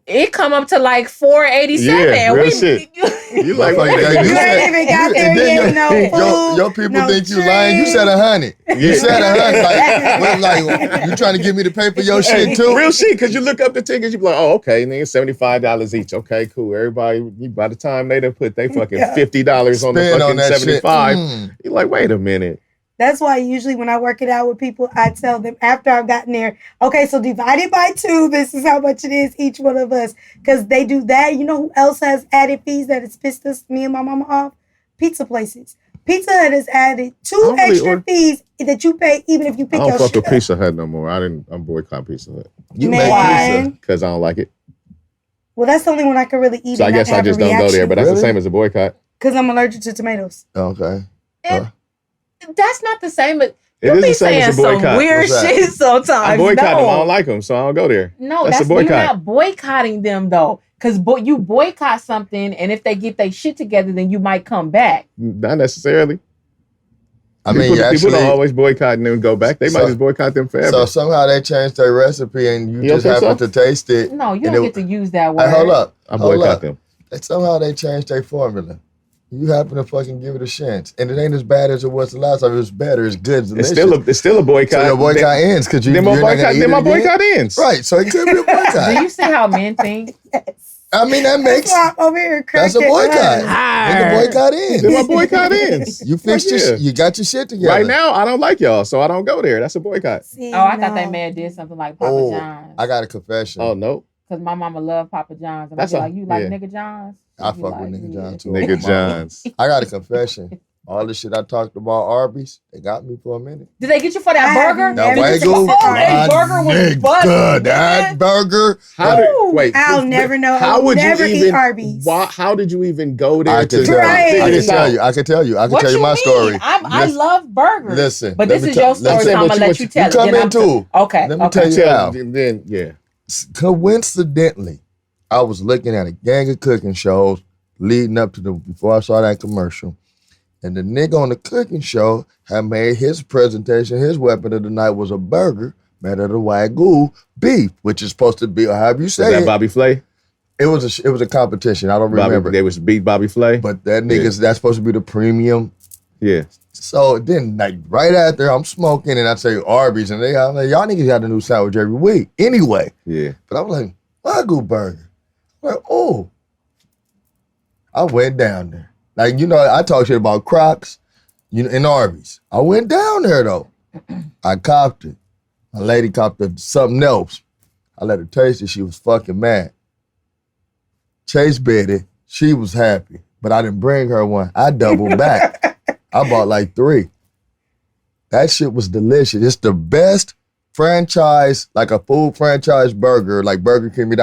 It come up to like $487. Yeah, real shit. You like you ain't even got there yet. No food. Your people think you lying. You said 100. You said 100. Like you trying to get me to pay for your shit too? Real shit. Because you look up the tickets, you be like, oh, okay, nigga, $75 each. Okay, cool. Everybody, by the time they done put they fucking $50 on the fucking 75, you're like, wait a minute. That's why usually when I work it out with people, I tell them after I've gotten there, okay, so divided by 2, this is how much it is, each one of us. Because they do that. You know who else has added fees that has pissed me and my mama off? Pizza places. Pizza Hut has added 2 extra fees that you pay even if you pick your shit up. I don't fuck with Pizza Hut no more. I'm boycotting Pizza Hut. You make pizza? Because I don't like it. Well, that's the only one I can really eat. So I guess I just don't go there, but that's the same as a boycott. Because I'm allergic to tomatoes. Okay. That's not the same. But it is the same as a boycott. Some weird shit sometimes. I boycott them. I don't like them, so I don't go there. No, that's a boycott. You're not boycotting them though, because you boycott something, and if they get their shit together, then you might come back. Not necessarily. People don't always boycott and then go back. They might just boycott them forever. So somehow they changed their recipe, and you just happen to taste it. No, you don't get to use that word. Hey, hold up. I boycott them. Somehow they changed their formula. You happen to fucking give it a chance, and it ain't as bad as it was the last time. It was better. It's good. It's still a boycott. So your boycott ends because my boycott ends. Right. So it could be a boycott. Do you see how men think? I mean, that makes. That's why I'm over here That's a boycott. Then the boycott ends. Then my boycott ends. You fixed your. You got your shit together. Right now, I don't like y'all, so I don't go there. That's a boycott. See, I thought that man did something like Papa John's. I got a confession. Oh no. Because my mama loved Papa John's. And That's I be like, you like Nigga John's? I fuck with Nigga John's too. Nigga John's. I got a confession. All the shit I talked about Arby's, they got me for a minute. Did they get you for that burger? That Wagyu, that burger was busted. That burger. I'll never know. How would never you even? eat Arby's. How did you even go there? I can tell you. I can tell you my story. I love burgers. Listen, but this is your story, so I'm gonna let you tell it. You come in too. Okay. Let me tell you how. Then yeah. Coincidentally, I was looking at a gang of cooking shows leading up to before I saw that commercial. And the nigga on the cooking show had made his presentation. His weapon of the night was a burger made out of Wagyu beef, which is supposed to be, or however you say Was that Bobby Flay? It was a competition. I don't remember. They was beat Bobby Flay. But that nigga's that's supposed to be the premium. Yeah. So then, like right after I'm smoking, and I say Arby's, and I'm like, y'all niggas got a new sandwich every week. Anyway. Yeah. But I was like, Wagyu burger. I'm like, oh. I went down there. Like, I talk shit about Crocs, in Arby's. I went down there, though. I copped it. My lady copped something else. I let her taste it. She was fucking mad. Chase Betty, she was happy. But I didn't bring her one. I doubled back. I bought like 3. That shit was delicious. It's the best franchise, like a food franchise burger, like Burger King,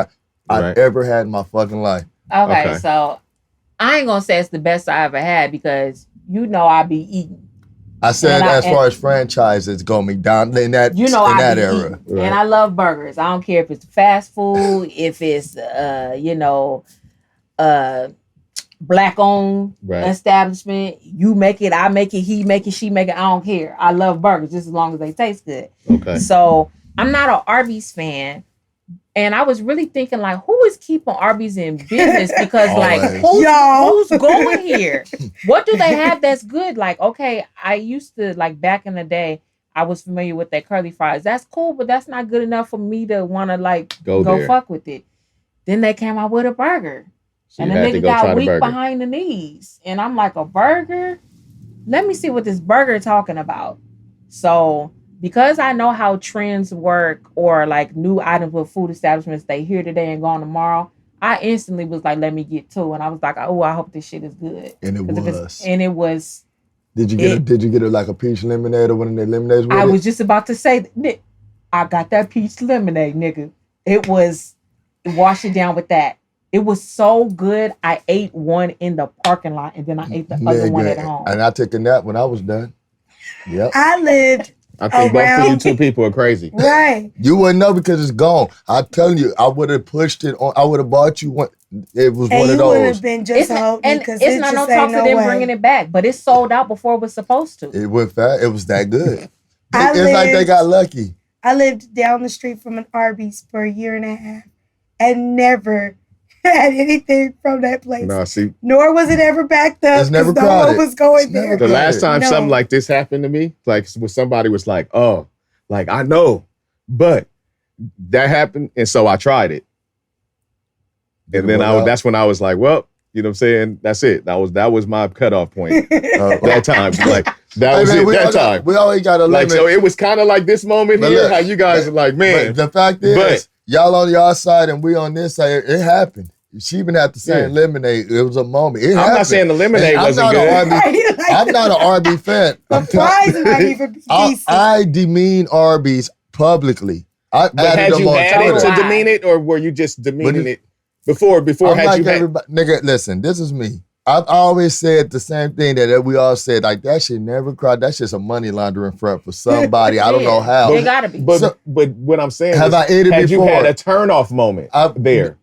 I've ever had in my fucking life. Okay, so I ain't gonna say it's the best I ever had because I be eating. I said as far as franchises go, McDonald's in that era. Right. And I love burgers. I don't care if it's fast food, if it's black owned establishment. You make it, I make it, he make it, she make it. I don't care. I love burgers just as long as they taste good. Okay. So I'm not an Arby's fan. And I was really thinking, like, who is keeping Arby's in business? Because, like, who's going here? What do they have that's good? Like, okay, I used to, like, back in the day, I was familiar with their curly fries. That's cool, but that's not good enough for me to want to, like, go fuck with it. Then they came out with a burger. So and the nigga got weak behind the knees. And I'm like, a burger? Let me see what this burger talking about. So because I know how trends work or like new items with food establishments, they here today and gone tomorrow, I instantly was like, let me get 2. And I was like, oh, I hope this shit is good. And it was. And it was. Did you get it like a peach lemonade or one of the lemonades with I was just about to say, I got that peach lemonade, nigga. It was, wash it down with that. It was so good. I ate one in the parking lot and then I ate the other one at home. And I took a nap when I was done. Yep. I lived I think both of you two people are crazy. Right. You wouldn't know because it's gone. I'm telling you, I would have pushed it on. I would have bought you one. It was one of those. You would have been just it's not no talk to them bringing it back, but it's sold out before it was supposed to. It went fast. It was that good. It's like they got lucky. I lived down the street from an Arby's for a year and a half and never had anything from that place. No, see. Nor was it ever backed up. It's never no crowded. one was going there. The last time something like this happened to me, like when somebody was like, oh, like I know, but that happened. And so I tried it. And then that's when I was like, well, you know what I'm saying? That's it. That was my cutoff point. That time. Like that was that time. We always got a limit. Like, so it was kind of like this moment here, how you guys are like, man. The fact is, y'all on y'all side and we on this side, it happened. She even had to say lemonade. It was a moment. It happened. Not saying the lemonade wasn't good. I'm not an Arby fan. I demean Arby's publicly. But had you had it to demean it, or were you just demeaning it before had you had? Nigga, listen, this is me. I've always said the same thing that we all said, like, that shit never cried. That's just a money laundering front for somebody. I don't know how. It gotta be. But what I'm saying have is, I ate it had before? You had a turn-off moment there?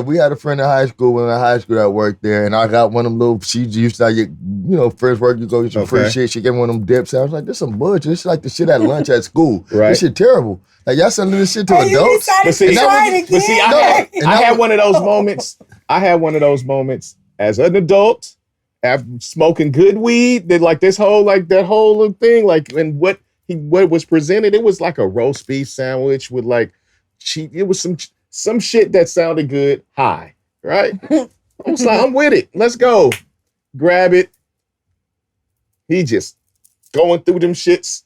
We had a friend in high school, when in high school that worked there, and I got one of them little, she used to, first work, you go get some free shit. She gave me one of them dips. I was like, this some bullshit. This is like the shit at lunch at school. Right. This shit terrible. Like, y'all selling this shit to adults. I had one of those moments. I had one of those moments as an adult, after smoking good weed, that like this whole that whole thing, like, and what was presented, it was like a roast beef sandwich with it was some shit that sounded good high. Right? I was like, I'm with it. Let's go. Grab it. He just going through them shits.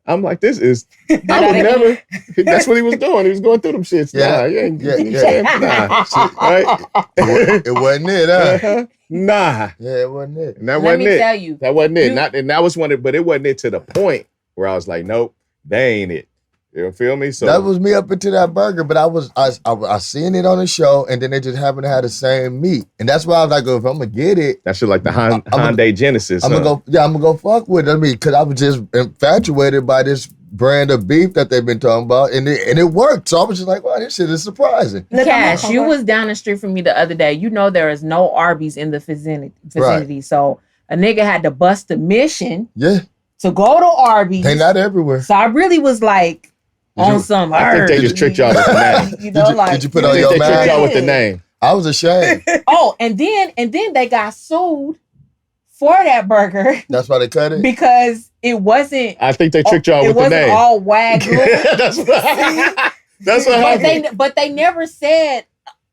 I'm like, this is, I would never, that's what he was doing. He was going through them shits. Yeah. Nah, you ain't, Nah. It wasn't it, huh? Nah. Yeah, it wasn't it. And that Let wasn't me it. tell you. That wasn't it. And that was one of, but it wasn't it to the point where I was like, nope, they ain't it. You feel me? So that was me up into that burger, but I seen it on the show, and then they just happened to have the same meat, and that's why I was like, if I'm gonna get it, that shit like the Hyundai Genesis. I'm gonna go fuck with it. I mean, because I was just infatuated by this brand of beef that they've been talking about, and it worked. So I was just like, wow, this shit is surprising. Cash, you was down the street from me the other day. You know there is no Arby's in the vicinity, Right. so a nigga had to bust a mission Yeah, to go to Arby's. they not everywhere. So I really was like on some. I think they just tricked y'all with the name. You know, Did you put I on think your they tricked y'all mask? with the name. I was ashamed. Oh, and then they got sued for that burger That's why they cut it. because it wasn't. I think they tricked y'all It with the wasn't name. all wagyu. That's what happened. But they never said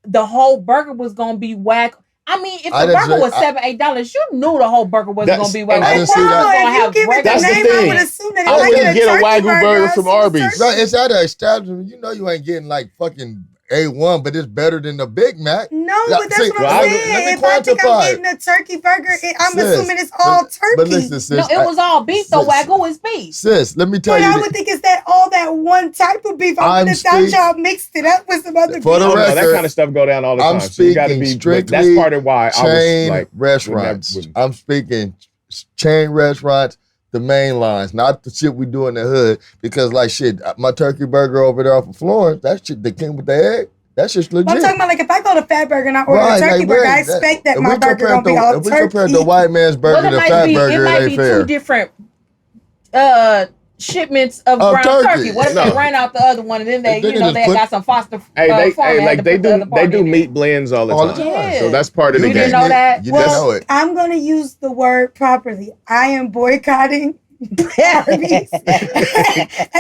the whole burger was gonna be whack. I mean, if I the didn't burger was say- $7-8, you knew the whole burger wasn't gonna be whack. I didn't see that. If you give it the That's the name, I thing. would assume that I it's like wouldn't get a turkey Wagyu burger from I assume Arby's. it's No, turkey. it's at an establishment. You know you ain't getting like fucking A1, but it's better than the Big Mac. No, Yeah, but that's see, what well, I'm let me saying. If I think I'm quantify getting a turkey burger, I'm Sis, assuming it's all turkey. But listen, sis, No, it was all beef though. sis- Wagyu is beef. sis, let me tell But you. I that- would think it's that all that one type of beef. I I'm would have thought speak- y'all mixed it up with some other For beef. the Oh, no, that record, kind of stuff go down all the I'm time. So you gotta speaking be. strictly That's part of why I was chain like restaurants. wouldn't- I'm speaking chain restaurants, the main lines, not the shit we do in the hood. Because like shit, my turkey burger over there off of Florence, that shit that came with the egg, that shit's legit. I'm talking about like if I go to Fat Burger and I order a turkey burger, I expect that if my we burger compare gonna be all If we compare turkey. the white man's burger Well, to it might Fat be. Burger, It it might ain't be fair. two different shipments of Of ground turkey. turkey. What if No. they ran out the other one and then they, They you know, just they put- got some foster Hey, farm and like had to they put the do. other They part do in there. meat blends all the All the time. time. So that's part of the You game. didn't know that? You didn't know Well, it. I'm gonna use the word properly. I am boycotting Arby's, and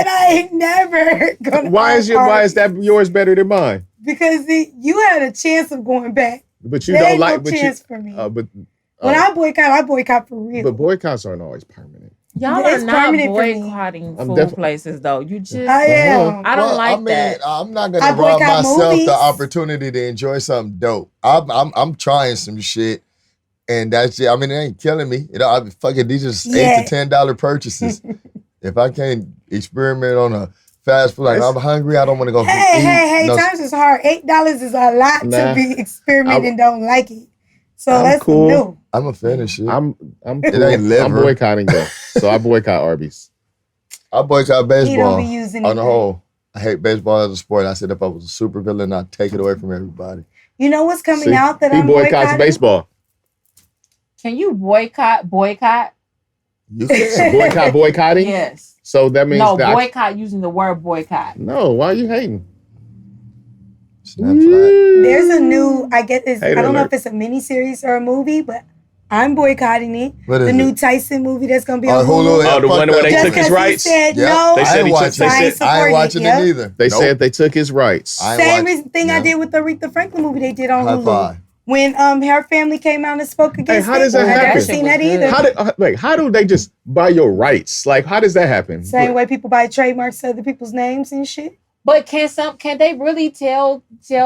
I ain't never gonna. Why is Arby's. that yours better than mine? Because you had a chance of going back. But you There don't ain't like. no But chance you. for me. But When I boycott for real. but boycotts aren't always permanent. Y'all It's are not permanent for me. boycotting I'm food places though. You just I am. I don't Well, like I mean, that. I'm not I gonna rob boycott myself movies. the opportunity to enjoy something dope. I'm trying some shit, and that's it. I mean, it ain't killing me. You know, I fucking these are Yeah. $8 to $10 purchases. If I can't experiment on a fast food, like I'm hungry, I don't want to go. Hey, eat. No, times is hard. $8 is a lot Nah. to be experimenting. Don't like it. So I'm that's cool. new. I'm gonna finish it. I'm It cool. ain't liver. I'm boycotting though. So I boycott Arby's. I boycott He baseball. don't be using On the it. whole, I hate baseball as a sport. I said if I was a super villain, I'd take it away from everybody. You know what's coming See? out that He I'm boycotts boycotting? baseball. Can you boycott? You can. Boycotting. Yes. So that means No, that boycott using the word boycott. no. Why are you hating? Snapchat. There's a new, I get this, I Hater don't know alert. if it's a miniseries or a movie, but I'm boycotting it. What is The new it? Tyson movie that's going to be Oh, on Hulu. Hulu. yeah, Oh, the fuck one where that. they Just took his because he rights? said Yep. no, They said I ain't he took- watching they it. said- I ain't supporting watching it, it either. They Nope. said they took his rights. I ain't Same watching- thing I no. did with the Aretha Franklin movie they did on High Hulu. five. When her family came out and spoke against how does it. that I never happen? seen that either. How do they just buy your rights? Like, how does that happen? Same way people buy trademarks to other people's names and shit. But can they really tell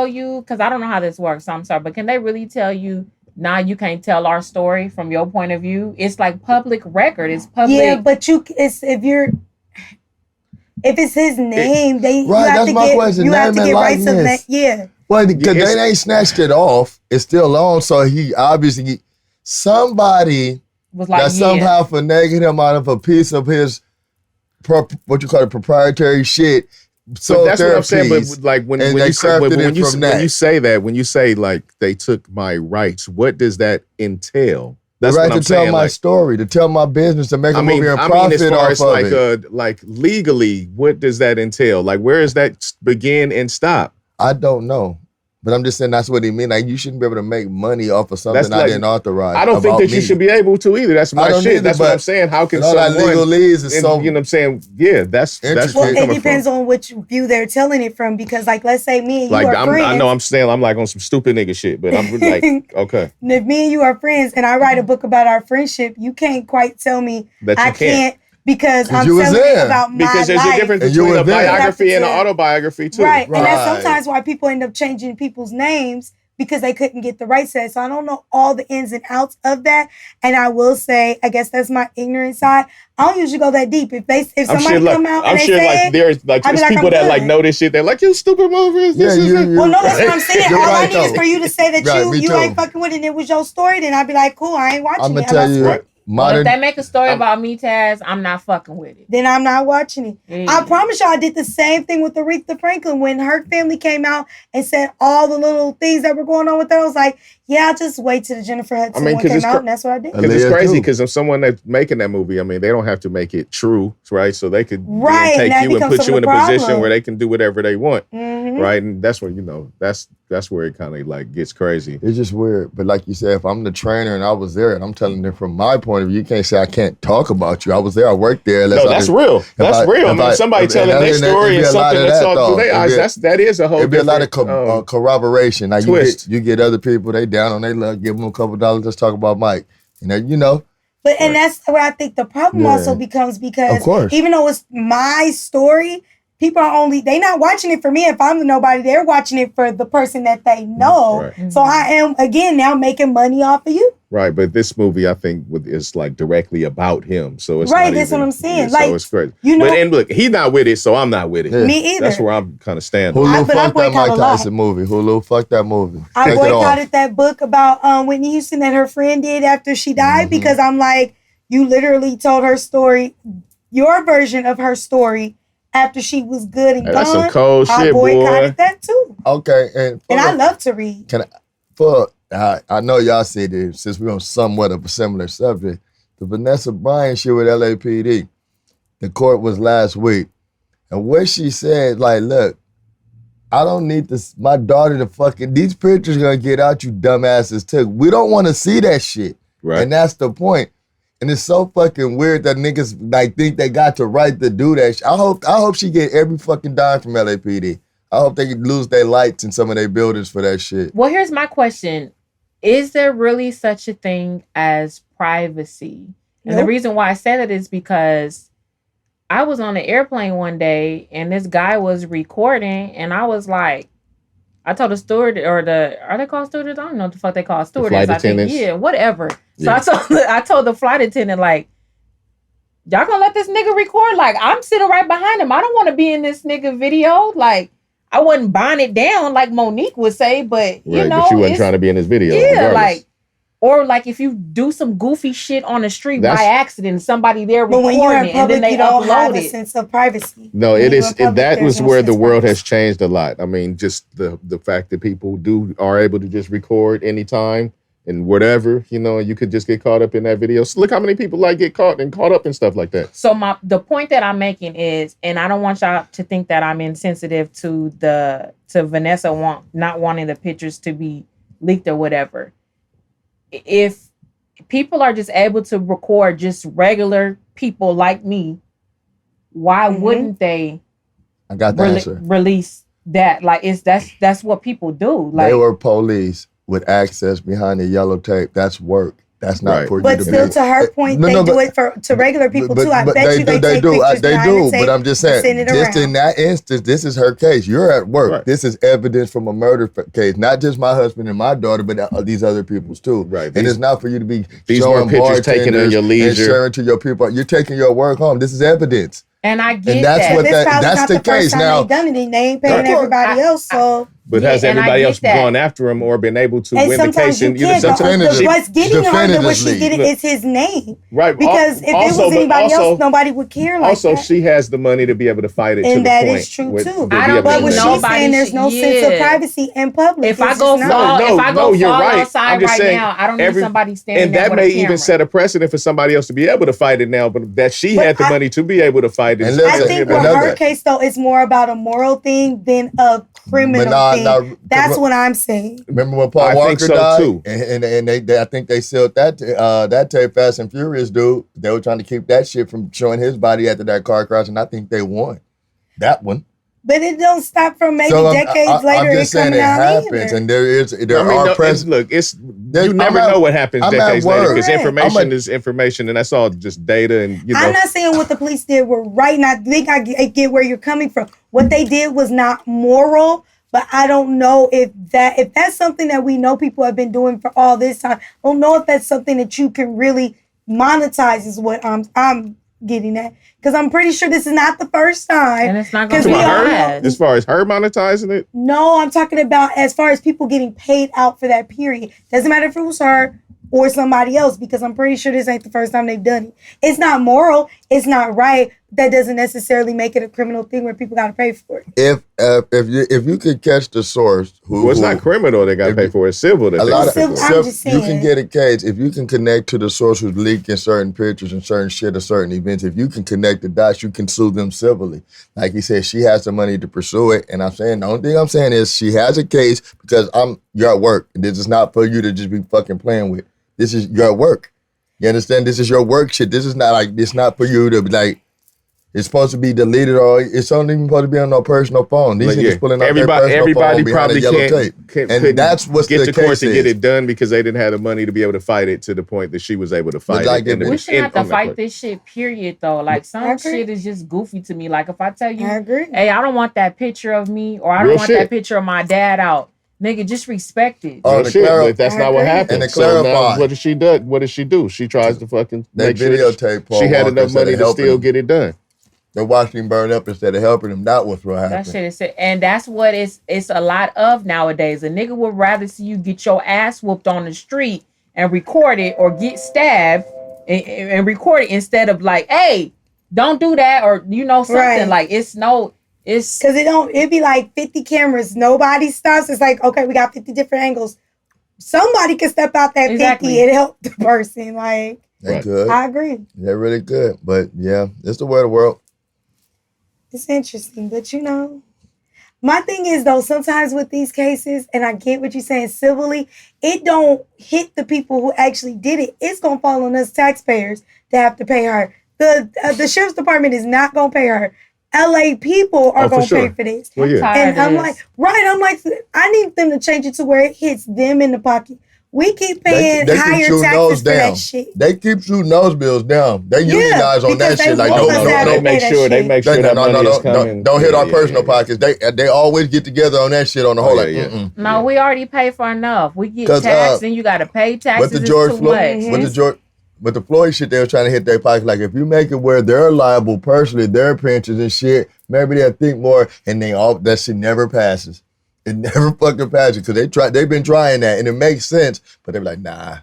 you? Because I don't know how this works. So I'm sorry, but can they really tell you? Nah, you can't tell our story from your point of view. It's like public record. It's public. Yeah, but if it's his name, you Right, have that's to my get question. you have to Name get and rights of that. likeness. Yeah. Well, because It's- they ain't snatched it off. It's still on. So he obviously, somebody was like, that somehow finagled him out of a piece of his, what you call it, proprietary shit. But that's what I'm saying. But piece, like when and you they say, crafted when it you from that. say that, when you say like they took my rights, what does that entail? That's right what I'm to tell saying. my story, to tell my business, to make a movie and I profit mean, as far off as of like, it. like legally, what does that entail? Like, where does that begin and stop? I don't know. But I'm just saying that's what he mean. Like, you shouldn't be able to make money off of something That's I like- didn't authorize. I don't think about that you me. should be able to either. That's I my don't shit. either, That's what but- I'm saying. How can And all that someone? legalese is and, so. you know what I'm saying? Yeah, that's where Interesting. I'm Well, it coming depends from. on which view they're telling it from. Because, like, let's say me and you Like are friends. I know I'm saying I'm like on some stupid nigga shit, but I'm like, okay, And if me and you are friends and I write a book about our friendship, you can't quite tell me that you I can't because 'Cause I'm you was telling there. it about my because there's life. a difference And you between were a there. biography and an You have to- autobiography too. Right. And that's Right. sometimes why people end up changing people's names because they couldn't get the rights to that. So I don't know all the ins and outs of that. And I will say, I guess that's my ignorant side. I don't usually go that deep. If I'm somebody sure, like, come out I'm and they sure, say like, it, there's like I'd be there's like, people I'm that like good. know this shit. They're like, you stupid motherfuckers. Yeah, This is it. well, no, that's what I'm saying. You're All I right, need is though. for you to say that Right, me you too. ain't fucking with it and it was your story. Then I'd be like, cool, I ain't watching I'm it. gonna tell you, Right. Well, if modern. they make a story about me, Taz, I'm not fucking with it. Then I'm not watching it. Yeah. I promise y'all I did the same thing with Aretha Franklin when her family came out and said all the little things that were going on with her. I was like, yeah, I'll just wait till the Jennifer Hudson one 'cause came it's out, and that's what I did. And Because it's Leah, crazy too. because if someone that's making that movie, I mean, they don't have to make it true, right? So they could then Right, and take that you and becomes put some you of in the a position problem. where they can do whatever they want, Mhm. right? And that's where, you know, that's where it kind of like gets crazy. It's just weird. But like you said, if I'm the trainer and I was there and I'm telling them from my point of view, you can't say I can't talk about you. I was there, I worked there. No, that's real. That's real. I mean, somebody telling their story and something that's all through their eyes, that is a whole It'd be a lot of different, corroboration. Like twist. you get other people, they down on their luck, give them a couple dollars, let's talk about Mike. And then, you know, But and that's where I think the problem Yeah. also becomes because Of course. even though it's my story, people are they not watching it for me if I'm the nobody. They're watching it for the person that they know. Right. So I am again now making money off of you. Right, but this movie, I think, is like directly about him. So it's Right, not that's even- what I'm saying. yeah, Like, so it's crazy. you know- but and look, he's not with it, so I'm not with it. Yeah. Me either. That's where I'm kind of standing. Hulu, but I fuck that boycott Mike a lot. Tyson movie. Hulu, fuck that movie. I Take it off. boycotted that book about Whitney Houston that her friend did after she died because I'm like, you literally told her story, your version of her story after she was good and Hey, gone. that's some cold I shit, boycotted boy. that too. Okay, and And I love to read. I know y'all said this since we're on somewhat of a similar subject. The Vanessa Bryant shit with LAPD. The court was last week. And what she said, like, look, I don't need this, my daughter to fucking, these pictures gonna get out, you dumbasses took. We don't wanna see that shit. Right. And that's the point. And it's so fucking weird that niggas like think they got the right to do that shit. I hope she get every fucking dime from LAPD. I hope they lose their lights in some of their buildings for that shit. Well, here's my question. Is there really such a thing as privacy? And the Nope. reason why I say that is because I was on an airplane one day and this guy was recording and I was like, I told the steward are they called stewardess? I don't know what the fuck they call stewardess. flight I think, attendants? yeah, whatever. Yeah. So I told the flight attendant, like, y'all gonna let this nigga record? Like, I'm sitting right behind him. I don't want to be in this nigga video. Like, I wasn't buying it down like Monique would say, but you Right, know, but you wasn't it's- trying to be in this video. yeah, regardless. like, or like if you do some goofy shit on the street by That's- accident, somebody there But when you're recording in it, and then public, they you don't have upload a it. sense of privacy. No, When it you're is. in public, That there's was no where sense the of world has privacy. changed a lot. I mean, just the fact that people are able to just record anytime and whatever, you know, you could just get caught up in that video. So look how many people like get caught up in stuff like that. So the point that I'm making is, and I don't want y'all to think that I'm insensitive to Vanessa not wanting the pictures to be leaked or whatever. If people are just able to record just regular people like me, why wouldn't they I got the answer. release that? Like, that's what people do. Like, They were police with access behind the yellow tape. That's work. That's not Right. for you But to still, be. to her point, No, they no, do but- it to regular people too. I bet they you they take do. pictures They behind do. the tape But I'm just and saying, send it just around. in that instance, this is her case. You're at work. Right. This is evidence from a murder case. Not just my husband and my daughter, but these other people's too. Right. And These- it's not for you to be these showing weren't pictures taken in bartenders your leisure. and sharing to your people. You're taking your work home. This is evidence. and I get And that's that. what This that- probably that's not the the first case. time Now- they done it. They ain't paying Of course. everybody else, so But has everybody else gone after him or been able to win the case? And sometimes what's getting her than what she's getting is his name. Right. Because if it was anybody else, nobody would care like that. Also, she has the money to be able to fight it to the point. And that is true, too. I don't but what she's saying, there's no sense of privacy in public. If I go fall outside right now, I don't need somebody standing there with a camera. And that may even set a precedent for somebody else to be able to fight it now, but that she had the money to be able to fight it. I think with her case, though, it's more about a moral thing than a criminal thing. That's what I'm saying. Remember when Paul Walker died? Too. And they I think they sealed that tape, Fast and Furious, dude. They were trying to keep that shit from showing his body after that car crash, and I think they won that one. But it don't stop from maybe decades later. I'm just saying it happens, and there are precedents. Look, you never know what happens decades later because information is information, and that's all just data. And I'm not saying what the police did were right. And I think I get where you're coming from. What they did was not moral, but I don't know if that's something that we know people have been doing for all this time. I don't know if that's something that you can really monetize. Is what I'm getting at. Because I'm pretty sure this is not the first time. And it's not going to be bad. As far as her monetizing it? No, I'm talking about as far as people getting paid out for that period. Doesn't matter if it was her or somebody else, because I'm pretty sure this ain't the first time they've done it. It's not moral. It's not right. That doesn't necessarily make it a criminal thing where people got to pay for it. If you could catch the source, it's not criminal. They got to pay for it. It's civil. I'm just saying. You can get a case if you can connect to the source who's leaking certain pictures and certain shit or certain events. If you can connect the dots, you can sue them civilly. Like he said, she has the money to pursue it. And I'm saying the only thing I'm saying is she has a case because you're at work. This is not for you to just be fucking playing with. This is your work. You understand? This is your work shit. This is not it's not for you to be like. It's supposed to be deleted, or it's only even supposed to be on no personal phone. These niggas pulling out their personal phone behind a yellow tape. And that's what's the case is. Get to court to get it done because they didn't have the money to be able to fight it to the point that she was able to fight it. We shouldn't have to fight this shit, period, though. Like, some shit is just goofy to me. Like, if I tell you, hey, I don't want that picture of me, or I don't want that picture of my dad out. Nigga, just respect it. Oh, shit, but that's not what happened. And to clarify, what does she do? What does she do? She tries to fucking make sure she had enough money to still get it done. They're watching him burn up instead of helping him. That was what happened. That shit is it. And that's what it's a lot of nowadays. A nigga would rather see you get your ass whooped on the street and record it, or get stabbed and record it, instead of like, hey, don't do that, or something. Right. Like, it's because it'd be like 50 cameras, nobody stops. It's like, okay, we got 50 different angles. Somebody can step out that 50 and help the person. Like, they could. I agree. They're really good. But yeah, it's the way of the world. It's interesting, but my thing is, though, sometimes with these cases, and I get what you're saying civilly, it don't hit the people who actually did it. It's going to fall on us taxpayers to have to pay her. The sheriff's department is not going to pay her. LA people are going to pay for this. Well, yeah. And I'm like, I need them to change it to where it hits them in the pocket. We keep paying higher taxes for that shit. They keep shooting those bills down. They unionize on that shit. Like, they make sure that money is coming. Don't hit our personal pockets. They always get together on that shit on the whole. No, we already pay for enough. We get taxed, and you got to pay taxes. But the Floyd shit, they were trying to hit their pocket. Like, if you make it where they're liable personally, their pensions and shit, maybe they'll think more. And that shit never passes. It never fucking passes because they've been trying that, and it makes sense. But they're like, nah,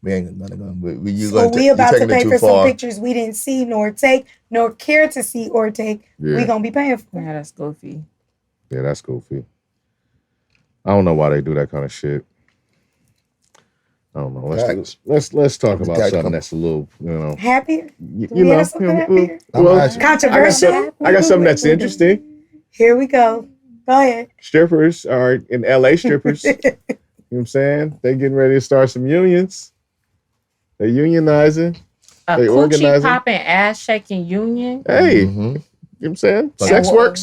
we ain't gonna. We about to pay for some pictures we didn't see nor take nor care to see or take. Yeah. We gonna be paying for. Yeah, that's goofy. Yeah, that's goofy. I don't know why they do that kind of shit. I don't know. Let's talk about something that's a little, happier. Happier? Controversial. I got something that's interesting. Here we go. Go ahead. Strippers are in LA. Strippers. You know what I'm saying? They getting ready to start some unions. They unionizing. They organizing. Popping, ass shaking union. Hey. Mm-hmm. You know what I'm saying? Sex work.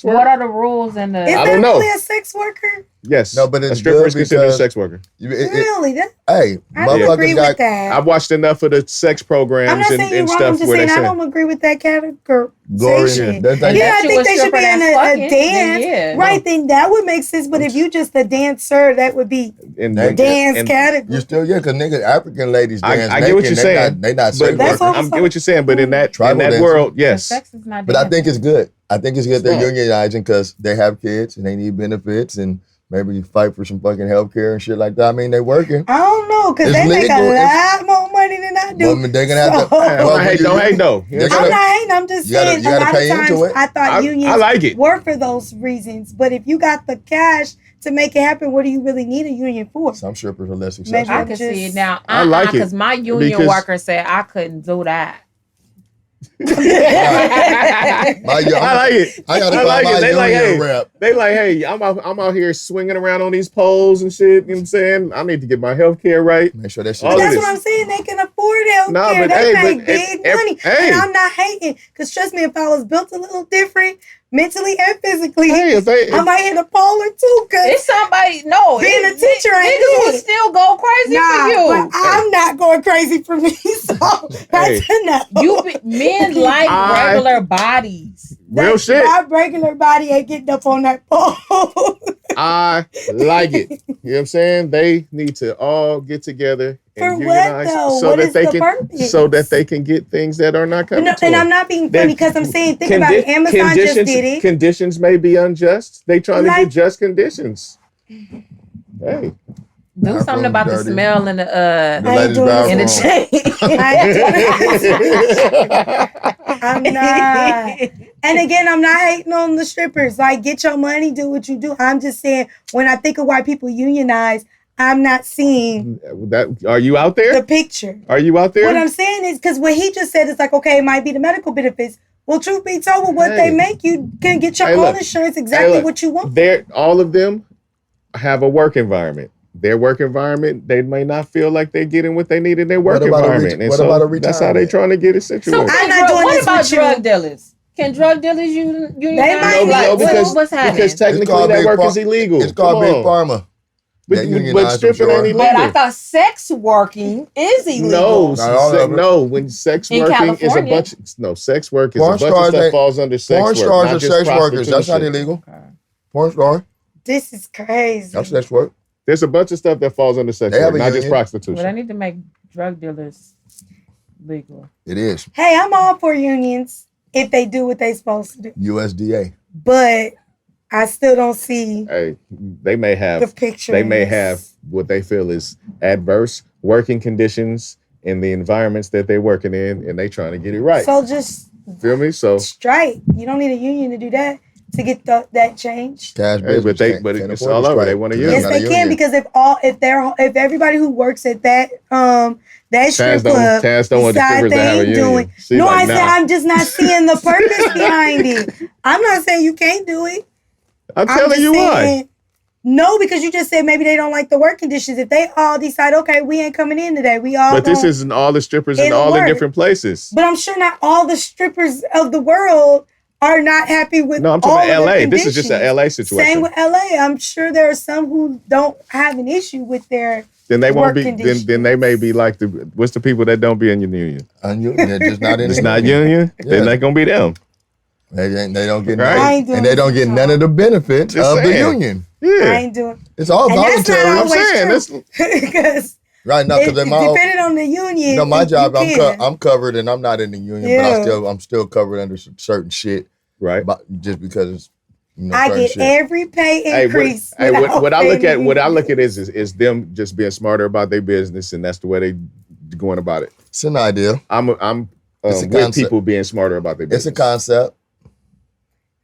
What are the rules in the... Is I don't know. Really a sex worker? Yes. No, but it's a stripper good is considered a because- sex worker. Really? Hey, I don't agree motherfuckers with that. I've watched enough of the sex I'm programs not saying and you're wrong. stuff I'm just where saying they I say don't agree with that categorization. Gory. That's like- Yeah, I you think a they should stripper be in that's a fucking, dance. then yeah. Right, then that would make sense. But if you just a dancer, that would be in dance and- category. You still, because niggas, African ladies dance I get what naked, you're saying. They not But sex That's workers. what I get what you're saying, but in that Tribal dancing. world, The yes. sex is not But I dancing. think it's good. I think it's good It's they're not. unionizing because they have kids and they need benefits and maybe fight for some fucking health care and shit like that. I mean, they working. I don't know, because It's they make legal. a lot more money than I do. Well, they're gonna have to. So- Well, Don't hate though. they're I'm gonna- not hating. I'm just you gotta- saying you a gotta lot pay of into times it. I thought unions I like it. were for those reasons. But if you got the cash to make it happen, what do you really need a union for? Some strippers are less Maybe successful. I I'm can just- see it now. I like it Because my union because- worker said I couldn't do that. My, I like it. I gotta I find like my it. They like, union hey, rep. they like, hey, I'm out here swinging around on these poles and shit. You know what I'm saying? I need to get my health care right. Make sure that shit. All But of that's this. what I'm saying. They can afford health Nah, care. but They hey, make but big if- money. hey. And I'm not hating. Because trust me, if I was built a little different, mentally and physically, Hey, I might hit a pole or two. Because It's somebody, no. Being a teacher ain't niggas it. would still go crazy for you. but I'm not going crazy for me. So that's enough. Men like I- regular bodies. Real shit. My regular body ain't getting up on that pole. I like it. You know what I'm saying? They need to all get together and For what, unionize though? so What that is they the can purpose? so that they can get things that are not coming No, to and them. I'm not being funny because I'm saying, think about it. Amazon just conditions, did it. Conditions may be unjust. They trying to Like- get just conditions. Hey, Do Bathroom something about the dirty. smell in the The I ain't ladies' doing this in the bathroom. chain. I'm not. And again, I'm not hating on the strippers. Like, get your money, do what you do. I'm just saying, when I think of why people unionize, I'm not seeing that are you out there? the picture. Are you out there? What I'm saying is, because what he just said is like, okay, it might be the medical benefits. Well, truth be told, with what Hey. they make, you can get your Hey, own look. insurance exactly look. what you want. All of them have a work environment. Their work environment, they may not feel like they're getting what they need in their work What about a environment. And what so about a that's how they retirement? trying to get it situated. I'm not doing what this about with you. drug dealers? Can drug dealers unionize? might No, Like, because what's happening? because technically called that big work pharma. is illegal. It's called Come big on. pharma. But, They but unionize, I'm stripping sure. ain't illegal. But I thought sex working is illegal. No, Not all of it. no. When sex In working is a California. bunch. No, sex work is Porn a bunch of stars stuff ain't- falls under sex Porn work. stars not are just sex workers. That's not prostitution. illegal. Porn star. This is crazy. That's sex work. There's a bunch of stuff that falls under sex They have work, a not just union. prostitution. Well, they need to make drug dealers legal. It is. Hey, I'm all for unions if they do what they supposed to do. USDA. But I still don't see Hey, they may the have picture. they in may this. have what they feel is adverse working conditions in the environments that they're working in, and they trying to get it right. So just Feel me? So strike. You don't need a union to do that to get that change. Cash hey, business. but Can't it's afford all to over. strike. They want to They use Yes, got it. a they can, union. because if everybody who works at that strip club Taz don't want the decide strippers to they have a ain't union. doing. She's No, like, I said nah. I'm just not seeing the purpose behind it. I'm not saying you can't do it. I'm I'm telling just you why. saying, no, because you just said maybe they don't like the work conditions. If they all decide, okay, we ain't coming in today, we all. But this gonna- isn't all the strippers in It'll all the work. different places. But I'm sure not all the strippers of the world are not happy with. No, I'm all talking of about their LA. This is just an conditions. LA situation. Same with LA. I'm sure there are some who don't have an issue with their. Then they won't work be. conditions. Then they may be like the. What's the people that don't be in your union? They're just not in It's the not union. union. Yeah. They're not gonna be them. They don't get Right. I ain't doing and they don't this get at none all. of the benefits Just of the saying. union. I Yeah, ain't doing. It's all And that's not voluntary. I'm always saying true. that's Because Right now, because depending on the union. my you job, can. I'm covered and I'm not in the union, Yeah. but I'm still covered under certain shit. right. But just because it's I certain get shit. every pay increase. What I look at, what I look at at is them just being smarter about their business, and that's the way they going about it. It's an idea. I'm It's a with concept. people being smarter about their It's business. a concept.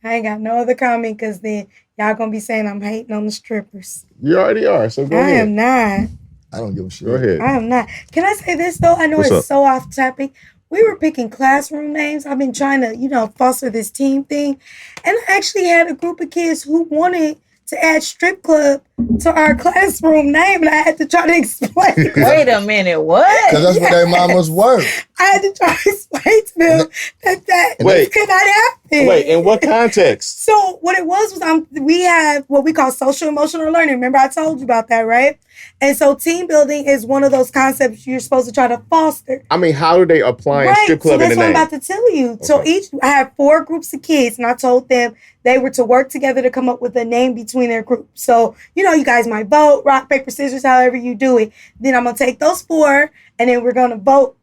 I ain't got no other comment because then y'all gonna be saying I'm hating on the strippers. You already are, so go I ahead. am not. I don't give a shit. Go ahead. I am not. Can I say this though? I know What's it's up? so off topic. We were picking classroom names. I've been trying to, foster this team thing. And I actually had a group of kids who wanted to add strip club to our classroom name, and I had to try to explain. Wait a minute, what? Because that's what their mamas were. I had to try to explain to them that this could not happen. Wait, in what context? So what it was we have what we call social emotional learning. Remember I told you about that, right? And so team building is one of those concepts you're supposed to try to foster. I mean, how do they apply strip club so in the name? that's what I'm about to tell you. Okay. So I have 4 groups of kids, and I told them they were to work together to come up with a name between their groups. So, you guys might vote, rock, paper, scissors, however you do it. Then I'm going to take those 4, and then we're going to vote,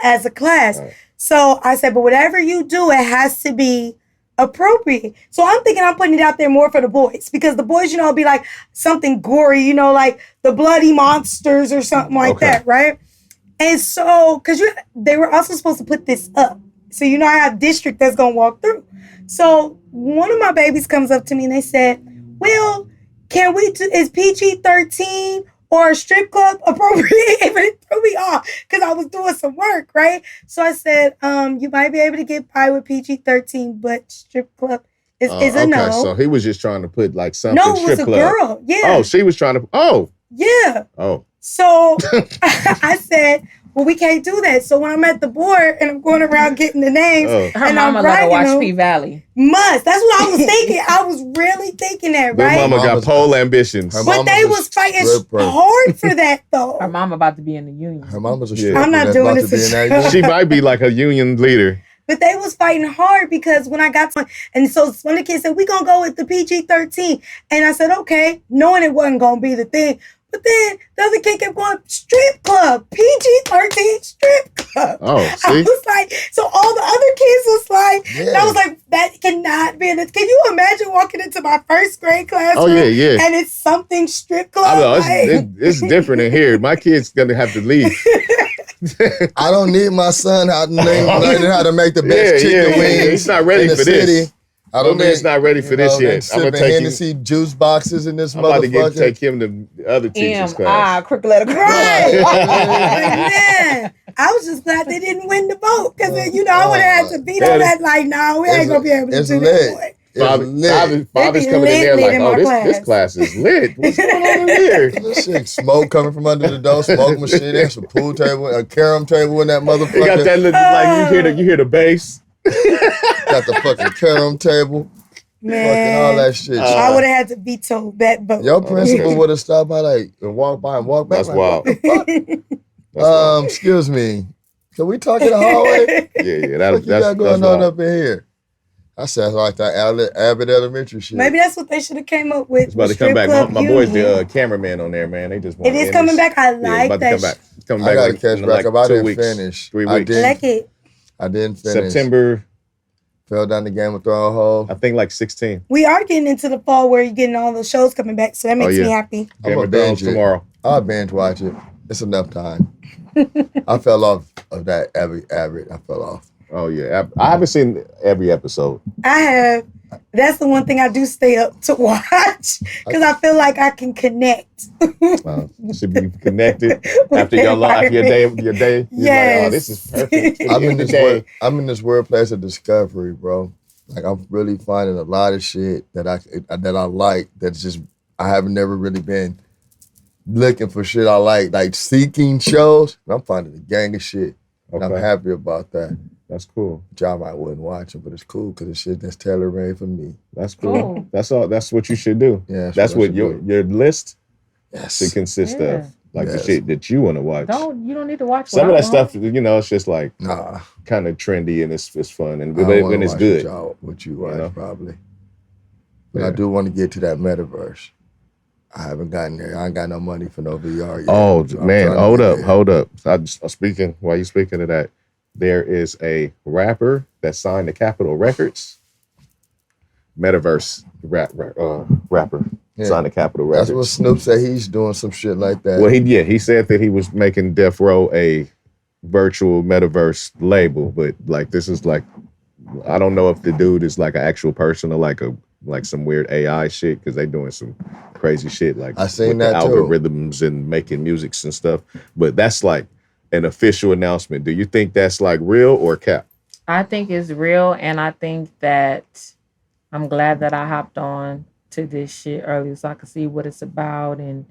as a class. Right. So I said, but whatever you do, it has to be appropriate. So I'm thinking I'm putting it out there more for the boys, because the boys, it'll be like something gory, like the bloody monsters or something like that, right? And so, because they were also supposed to put this up. So, I have district that's going to walk through. So one of my babies comes up to me and they said, well, is PG-13 or a strip club appropriate? But it threw me off because I was doing some work, right? So I said, you might be able to get by with PG-13, but strip club is a no. So he was just trying to put like something strip club. No, it was a girl. Yeah. Oh, she was trying to, Yeah. Oh. So I said, well, we can't do that. So when I'm at the board and I'm going around getting the names, her and mama I'm like to watch them, P-Valley. That's what I was thinking. I was really thinking that, right? Their mama got pole ambitions. But they was fighting hard for that, though. Her mama about to be in the union. Her mama's a stripper. I'm not doing this. She might be like a union leader. But they was fighting hard because when I got to, and so one of the kids said, we going to go with the PG-13. And I said, okay, knowing it wasn't going to be the thing. But then the other kid kept going, strip club, PG-13 strip club. Oh, see? I was like, so all the other kids was like, and I was like, that cannot be this. Can you imagine walking into my first grade classroom? Oh, yeah. And it's something strip club? I know, it's different in here. My kid's going to have to leave. I don't need my son learning how to make the best chicken wings. He's not ready for this. I don't man's not ready for this yet. I'm gonna take Hennessy juice boxes in this motherfucker. I'm about to take him to other teachers' class. Crooked letter. Right. Man, I was just glad they didn't win the vote, because I would have had to beat on that. Like, no, we ain't gonna be able to do that. Bobby's coming in there like, this class is lit. What's going on in here? This shit, smoke coming from under the door, smoke machine, there's a pool table, a carom table in that motherfucker. You got that little, like you hear the bass. Got the fucking carom table. Man, fucking all that shit. I would have had to veto that vote. Your principal would have stopped by and walked by and walked back. That's wild. Excuse me. Can we talk in the hallway? Yeah. What you got going on up in here? I sound like that Abbott Elementary shit. Maybe that's what they should have came up with. It's about to come back. My boy's the cameraman on there, man. They just want it is coming back. I like that. It's coming back. I gotta catch back up. I didn't finish. 3 weeks. I didn't finish. September. Fell down the Game of Thrones hole. I think like 16. We are getting into the fall where you're getting all those shows coming back, so that makes me happy. Game of Thrones tomorrow. I'll binge watch it. It's enough time. I fell off of that Abbott. I fell off. Oh yeah, I haven't seen every episode. I have. That's the one thing I do stay up to watch, because I feel like I can connect. Should be connected after your day. Yes. Like, this is perfect. I'm in this weird place of discovery, bro. Like, I'm really finding a lot of shit that I like. That's just I haven't never really been looking for shit I like seeking shows. And I'm finding a gang of shit, and I'm happy about that. That's cool. Job I wouldn't watch it, but it's cool because it's shit that's tailor-made for me. That's cool. That's all. That's what you should do. Yeah, that's what your list should consist of. Like the shit that you want to watch. You don't need to watch some of that stuff. It's just like kind of trendy and it's fun and when it's good. What you watch probably. But I do want to get to that metaverse. I haven't gotten there. I ain't got no money for no VR yet. Oh man, hold up. I'm speaking while you're speaking of that. There is a rapper that signed to Capitol Records. Metaverse rapper signed to Capitol Records. That's what Snoop said. He's doing some shit like that. Well, he said that he was making Death Row a virtual metaverse label, but like this is like, I don't know if the dude is like an actual person or like some weird AI shit, because they doing some crazy shit like I seen with that the too. algorithms and making musics and stuff. But that's like an official announcement. Do you think that's like real or cap? I think it's real, and I think that I'm glad that I hopped on to this shit earlier so I could see what it's about and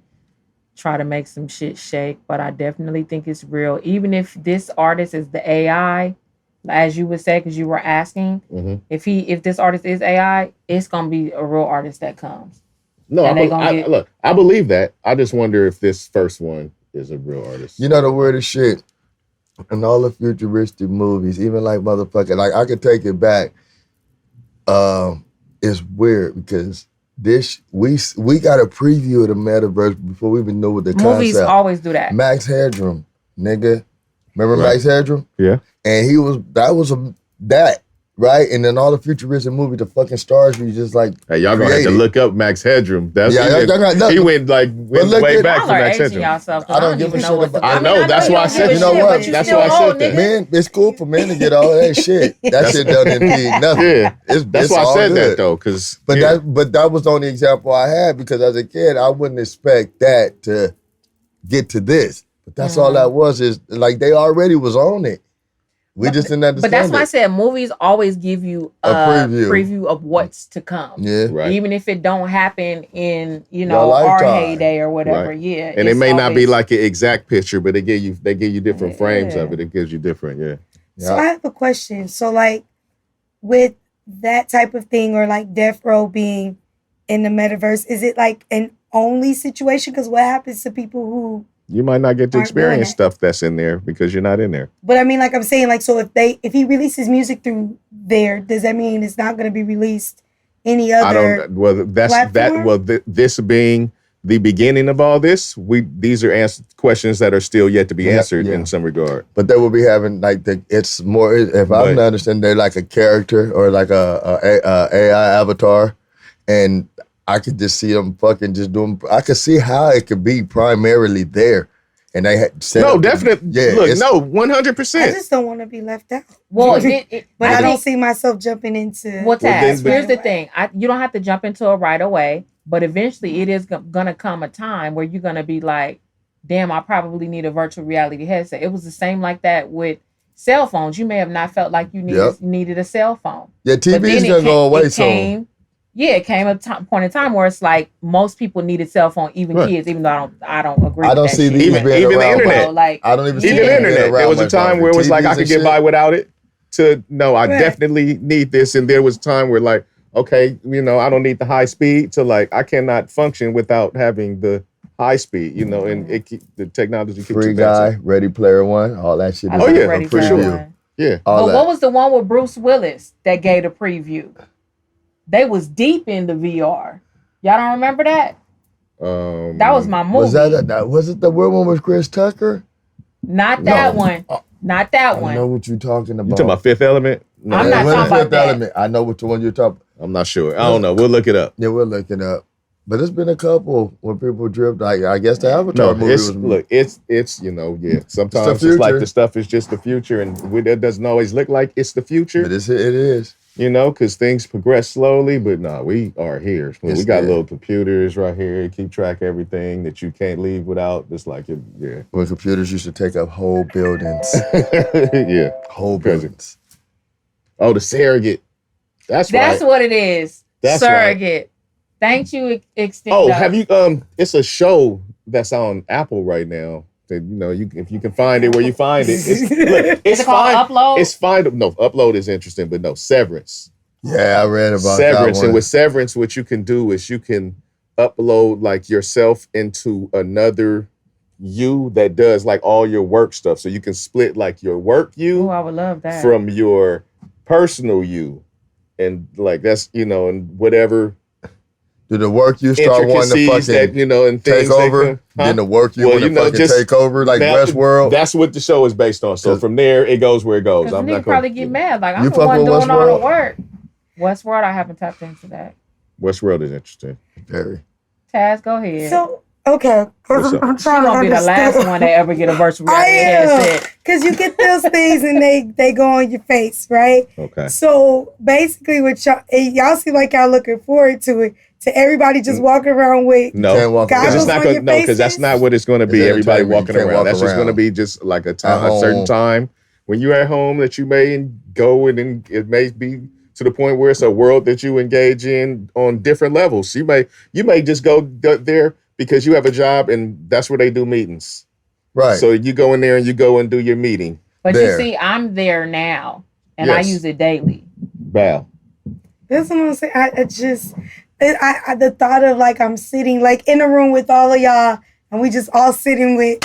try to make some shit shake. But I definitely think it's real. Even if this artist is the AI, as you would say, because you were asking, if this artist is AI, it's gonna be a real artist that comes. No, look, I believe that. I just wonder if this first one is a real artist. You know the weirdest shit? In all the futuristic movies, even like motherfucking, like I could take it back. It's weird because we got a preview of the metaverse before we even knew what the concept. Movies always do that. Max Headroom, nigga. Remember Max Headroom? Yeah. And that. Right? And then all the futuristic movies, the fucking stars, you just like hey, y'all gonna have to look up Max Headroom. He went way back to Max Headroom. I don't give a shit about I know, that's why I said, you know what? That's why I said that. Man, it's cool for men to get all of that shit. That shit doesn't mean nothing. Yeah. That's why I said that though, because but that was the only example I had because as a kid, I wouldn't expect that to get to this. But that's all that was is like they already was on it. We just didn't understand. But that's why I said movies always give you a preview of what's to come. Yeah. Right. Even if it don't happen in, our heyday or whatever. Right. Yeah. And it may not be like an exact picture, but they give you different frames of it. It gives you different, So I have a question. So like with that type of thing or like Death Row being in the metaverse, is it like an only situation? Because what happens to people who you might not get to experience stuff that's in there because you're not in there. But I mean, like I'm saying, like, so if he releases music through there, does that mean it's not going to be released any other platform? This being the beginning of all this, these are questions that are still yet to be answered in some regard. But they will be having like it's more. If I understand, they're like a character or like a AI avatar, and I could just see them fucking just doing. I could see how it could be primarily there, and they had definitely. Yeah, look, 100%. I just don't want to be left out. Well, but I don't see myself jumping into. Here's the thing: you don't have to jump into it right away, but eventually, it is gonna come a time where you're gonna be like, "Damn, I probably need a virtual reality headset." It was the same like that with cell phones. You may have not felt like you needed a cell phone. Yeah, TV's gonna go away soon. Yeah, it came a point in time where it's like most people needed cell phone, even kids. Even though I don't agree. I don't see these even the internet. Like I don't even see even the internet. There was a time where it was like I could get by without it. I definitely need this, and there was a time where like, okay, I don't need the high speed. To like, I cannot function without having the high speed. And the technology. Free Guy, Ready Player One, all that shit. For sure. Yeah. But what was the one with Bruce Willis that gave the preview? They was deep in the VR. Y'all don't remember that? That was my movie. Was it the weird one with Chris Tucker? Not that one. Not that one. I know what you're talking about. You talking about Fifth Element? No. I'm not talking about that. Element. I know which one you're talking about. I'm not sure. I don't know. We'll look it up. Yeah, we'll look it up. But it's been a couple where people drift. Like I guess the Avatar movie was. Look, it's Sometimes it's like the stuff is just the future, and it doesn't always look like it's the future. But it is. Because things progress slowly, but we are here. We got little computers right here, keep track of everything that you can't leave without. Just like when computers used to take up whole buildings. Whole buildings. Oh, the surrogate. That's what it is. That's surrogate. Right. Thank you, Extend. Oh, have you? It's a show that's on Apple right now. That if you can find it where you find it, it's fine. Upload? It's fine. No, Upload is interesting, but no, Severance. Yeah, I read about Severance, that one. and with Severance, what you can do is you can upload like yourself into another you that does like all your work stuff. So you can split like your work you. Oh, I would love that. From your personal you, and like that's and whatever. Do the work you start wanting to fucking and take over? Then the work you want to fucking take over, like Westworld? That's what the show is based on. So from there, it goes where it goes. I'm not probably get mad. Like, I'm the one doing all the work. Westworld, I haven't tapped into that. Westworld is interesting. Very. Taz, go ahead. So, okay. I'm trying to be the last one to ever get a virtual reality headset. Because you get those things and they go on your face, right? Okay. So, basically, what y'all seem like y'all looking forward to it. To everybody just walking around with because that's not what it's going to be. Everybody walking around. That's just going to be just like a certain time when you're at home that you may go and then it may be to the point where it's a world that you engage in on different levels. You may just go there because you have a job and that's where they do meetings. Right. So you go in there and you go and do your meeting. But there. you see, I'm there now, and I use it daily. Val. That's what I'm saying. The thought of like I'm sitting like in a room with all of y'all and we just all sitting with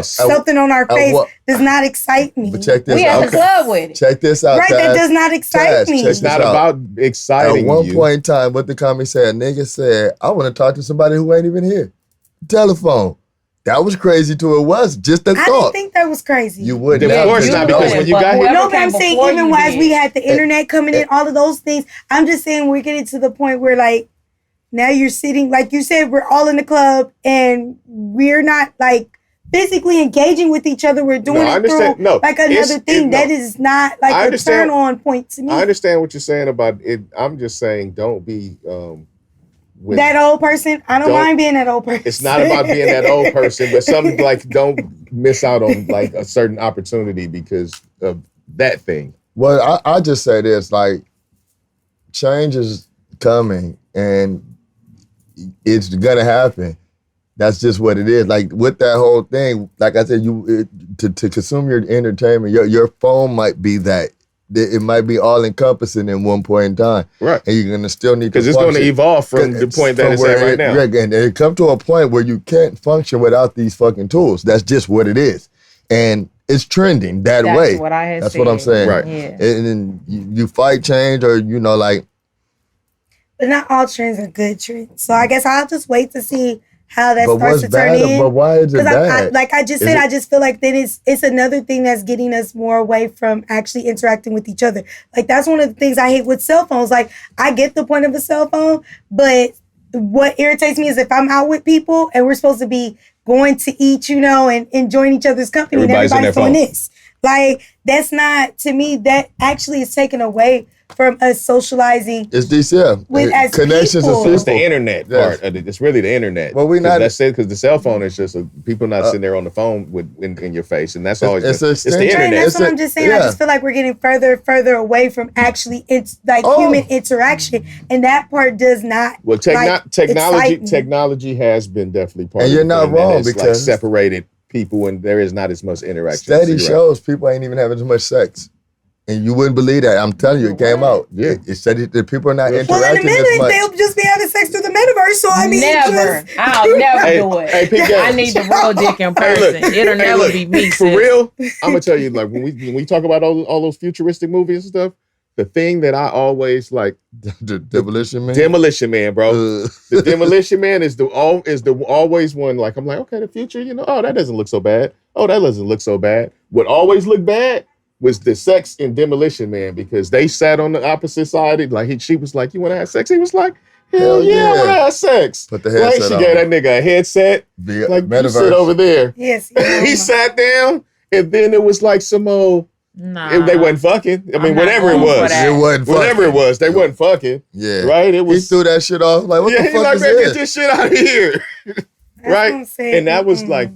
something on our face does not excite me. But check this out. We at the club with it. Check this out. Right, that does not excite me. It's not about exciting you. At one point in time, what the comment said, nigga said, I want to talk to somebody who ain't even here. Telephone. That was crazy to it was. Just a thought. I didn't think that was crazy. You wouldn't. Of course not, because when you got here. No, but I'm saying even as we had the internet coming in, all of those things, I'm just saying we're getting to the point where like, now you're sitting, like you said, we're all in the club and we're not like physically engaging with each other. We're doing it through like another thing. That is not like a turn on point to me. I understand what you're saying about it. I'm just saying don't be that old person. I don't mind being that old person. It's not about being that old person, but some like don't miss out on like a certain opportunity because of that thing. Well, I just say this, like change is coming and it's gonna happen. That's just what it is. Like with that whole thing, like I said, to consume your entertainment, your phone might be that. It might be all encompassing in one point in time, right? And you're gonna still need to because it's going to evolve from the point that it's at right now. And it come to a point where you can't function without these fucking tools. That's just what it is, and it's trending that way. That's what I had That's said. what I'm saying, right? Yeah. And then you fight change, or like. But not all trends are good trends. So I guess I'll just wait to see how that starts to turn in. But why is it bad? I just feel like then it's another thing that's getting us more away from actually interacting with each other. Like that's one of the things I hate with cell phones. Like I get the point of a cell phone, but what irritates me is if I'm out with people and we're supposed to be going to eat, and enjoying each other's company, everybody's and everybody's doing this. Like that's not, to me, that actually is taken away from us socializing. It's DCF. With as connections people. of It's the internet part of it. It's really the internet. Well, that's it, because the cell phone is just people not sitting there on the phone in your face, and that's always it's the internet. And that's what I'm just saying. I just feel like we're getting further and further away from actually human interaction, and that part does not. Well, technology has been definitely part. And you're not wrong because separated people, and there is not as much interaction. Study shows people ain't even having as much sex. And you wouldn't believe that. I'm telling you, it came out. Yeah. It said that people are not interacting in a minute, as much. they'll just be having sex through the metaverse. So I mean, I'll never do it. I need the real dick in person. It'll never be me. For real, I'm gonna tell you, like when we talk about all those futuristic movies and stuff, the thing that I always like, the Demolition Man. Demolition Man, bro. The Demolition Man is the always one. Like I'm like, okay, the future, oh, that doesn't look so bad. Oh, that doesn't look so bad. What always looked bad was the sex in Demolition Man, because they sat on the opposite side. Like she was like, "You want to have sex?" He was like, "Hell yeah, I want to have sex." Put the headset She on. gave that nigga a headset. Like you sit over there. Yes. He sat down, and then it was like some old. Nah, they wasn't fucking. I mean, whatever it was, whatever it was, they wasn't fucking. Yeah, right. It was. He threw that shit off. Like, what the fuck like, is man, this? Get this shit out of here, right? And that was like,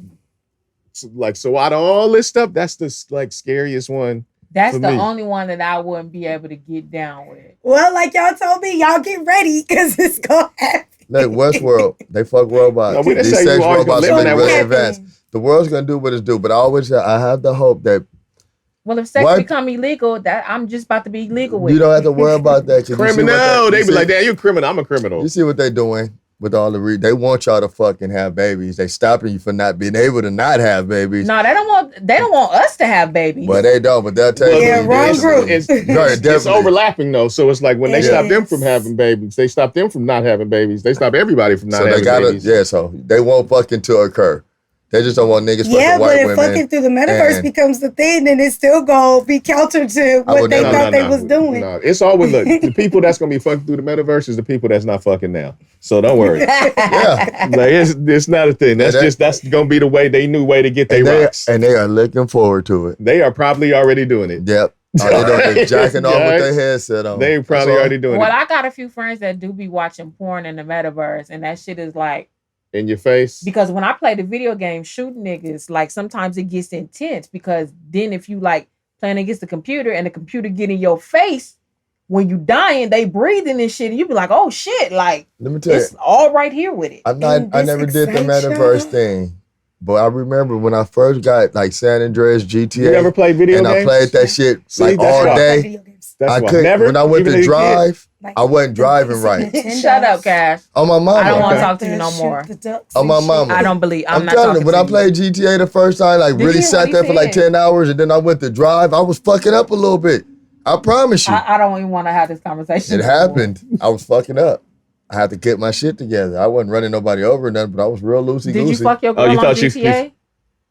so out of all this stuff, that's the scariest one. That's the only one that I wouldn't be able to get down with. Well, like y'all told me, y'all get ready because it's gonna happen. Like Westworld, they fuck robots. No, we didn't These say sex you always robots gonna are live really in that advanced. The world's gonna do what it's do, but I have the hope that. Well, if sex become illegal, that I'm just about to be illegal with. You don't have to worry about that. Criminal. They be like, "Damn, you criminal. I'm a criminal." You see what they're doing with all the they want y'all to fucking have babies. They stopping you from not being able to not have babies. No, they don't want us to have babies. Well, they don't, but they'll tell you. Yeah, wrong group. It's overlapping though, so it's like when they stop them from having babies, they stop them from not having babies. They stop everybody from not having babies. Yeah, so they want fucking to occur. They just don't want niggas fucking white women. Yeah, but if fucking through the metaverse becomes the thing, then it's still gonna be counter to what they thought they was doing. No, it's always, look, the people that's gonna be fucking through the metaverse is the people that's not fucking now. So don't worry. Yeah. Like it's not a thing. That's gonna be the way to get their rocks. And they are looking forward to it. They are probably already doing it. Yep. All they doing is jacking off with their headset on. They probably already doing it. Well, I got a few friends that do be watching porn in the metaverse, and that shit is like in your face. Because when I play the video game shooting niggas, like sometimes it gets intense, because then if you like playing against the computer and the computer get in your face, when you dying, they breathing and shit, and you be like, oh shit, like let me tell it's all right here with it. I never did the metaverse thing. But I remember when I first got like San Andreas GTA. You never played video games? And I played that shit like all day. I couldn't. Never, when I went to drive, I wasn't driving right. Shut up, Cass. On my mama. I don't want to talk to you no more. On my mama. I don't believe. I'm telling you, when I played GTA the first time, like really sat there for like 10 hours and then I went to drive, I was fucking up a little bit. I promise you. I don't even want to have this conversation. It happened. I was fucking up. I had to get my shit together. I wasn't running nobody over or nothing, but I was real loosey-goosey. Did you fuck your girl on GTA?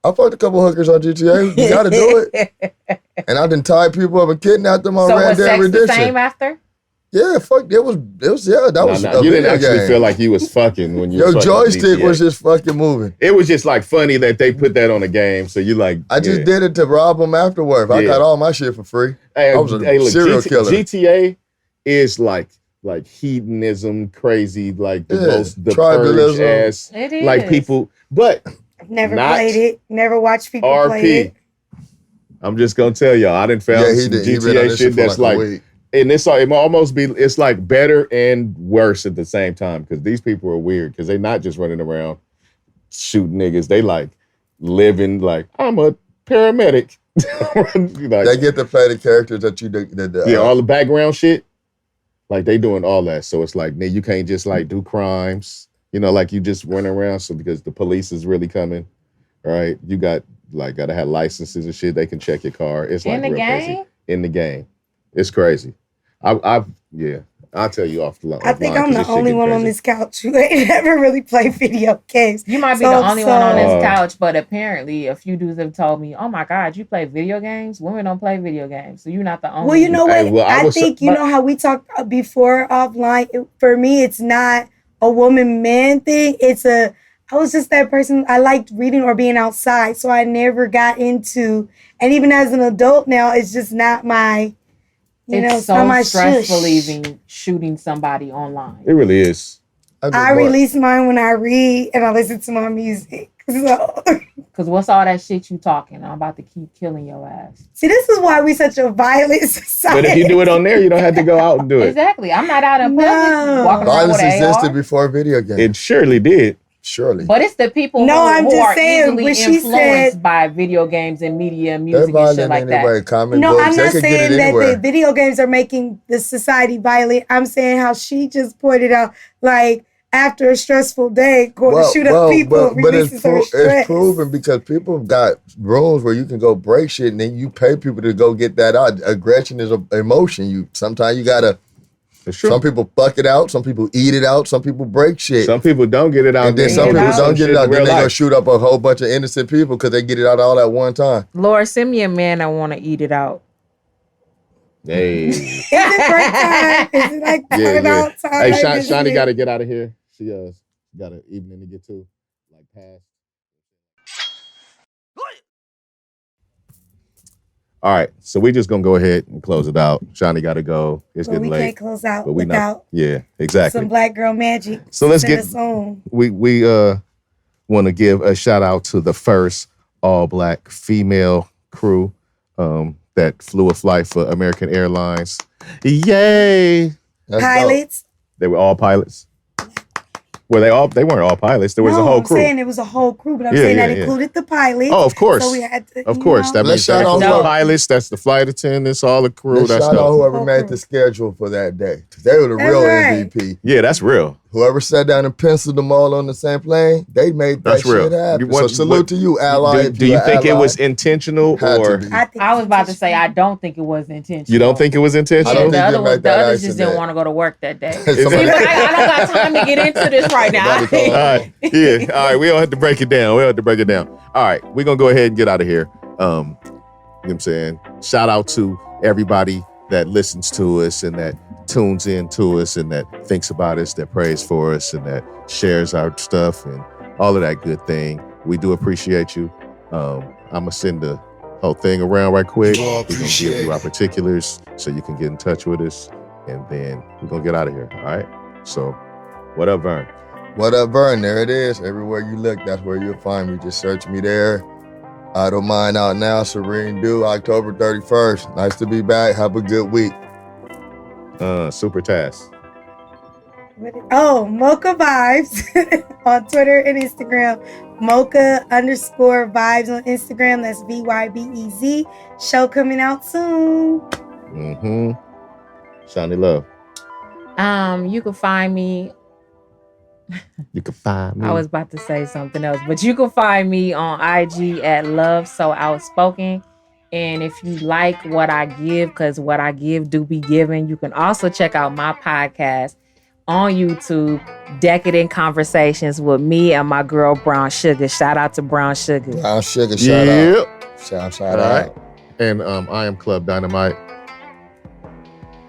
I fucked a couple hookers on GTA. You gotta do it. And I done tied people up and kidnapped them on Red Dead Redemption. So was sex the same after? Yeah, fuck. It was that was you didn't actually feel like you was fucking when you your joystick was just fucking moving. It was just like funny that they put that on a game. So you like I just did it to rob them afterward. I got all my shit for free. Hey, I was a serial killer. GTA is like hedonism, crazy, like the most the purge ass. It is. Like people, but I've never played it. Never watched people play it. I'm just gonna tell y'all, I done found some GTA shit that's like and it almost be, it's like better and worse at the same time because these people are weird because they're not just running around shooting niggas. They like living like, I'm a paramedic. Like, they get to play the characters that you do. All the background shit. Like they doing all that. So it's like, you can't just like do crimes, like you just run around. So because the police is really coming, right? You gotta have licenses and shit. They can check your car. It's like in the real game? crazy. In the game. It's crazy. I'll tell you off the line. I think I'm the only one on this couch who ain't ever really played video games. You might be the only one on this couch, but apparently a few dudes have told me, oh my God, you play video games? Women don't play video games. So you're not the only one. Well, you know what? I think, you know how we talked before offline? For me, it's not a woman-man thing. I was just that person. I liked reading or being outside. So I never got into, and even as an adult now, it's just not my... it's so stressful even shooting somebody online. It really is. I release mine when I read and I listen to my music. Because what's all that shit you talking? I'm about to keep killing your ass. See, this is why we such a violent society. But if you do it on there, you don't have to go out and do it. Exactly. I'm not out in public walking around with an AR. Violence existed before video games. It surely did. Surely. But it's the people who are easily influenced by video games and media and music and shit like that. I'm not saying that the video games are making the society violent. I'm saying how she just pointed out, like, after a stressful day, going to shoot up people releases her stress. It's proven because people have got rooms where you can go break shit and then you pay people to go get that out. Aggression is an emotion. Sometimes you got to... Some people fuck it out. Some people eat it out. Some people break shit. Some people don't get it out. And then some people don't get it out. Then they're going to shoot up a whole bunch of innocent people because they get it out all at one time. Lord, send me a man that want to eat it out. Hey. Is it break time? Is it like about time? Hey, Shani got to get out of here. She got an evening to get to. Like past. All right, so we just gonna go ahead and close it out. Shani got to go. It's getting late. We can't close out without exactly some black girl magic. So let's get. We want to give a shout out to the first all black female crew that flew a flight for American Airlines. Yay! Pilots. They were all pilots. Were they all? They weren't all pilots. There was a whole crew. I'm saying it was a whole crew, but I'm saying that included the pilots. Oh, of course. So we had to, of course. That means that's the pilots, that's the flight attendants, all the crew. That's shout out whoever made the schedule for that day. They were the real MVP. Yeah, that's real. Whoever sat down and penciled them all on the same plane, they made that shit happen. So salute to you, ally. Do you think it was intentional or? I was about to say I don't think it was intentional. You don't think it was intentional? Yeah, the others just didn't want to go to work that day. I don't got time to get into this right now. All right. Yeah. All right. We don't have to break it down. All right. We're going to go ahead and get out of here. You know what I'm saying? Shout out to everybody that listens to us and that tunes in to us and that thinks about us, that prays for us and that shares our stuff and all of that good thing. We do appreciate you. I'm going to send the whole thing around right quick. We're going to give you our particulars so you can get in touch with us and then we're going to get out of here. All right. So what up, Vern? What up, Vern? There it is. Everywhere you look, that's where you'll find me. Just search me there. I Don't Mind out now. Serene Dew, October 31st. Nice to be back. Have a good week. Super Task. Oh, Mocha Vibes on Twitter and Instagram. Mocha_vibes on Instagram. That's VYBEZ. Show coming out soon. Mm-hmm. Shanni Love. You can find me. You can find me. I was about to say something else, but you can find me on IG at Love So Outspoken. And if you like what I give, because what I give do be given, you can also check out my podcast on YouTube, Decadent Conversations with me and my girl Brown Sugar. Shout out to Brown Sugar. Brown Sugar, shout out. Shout out. And I am Club Dynamite,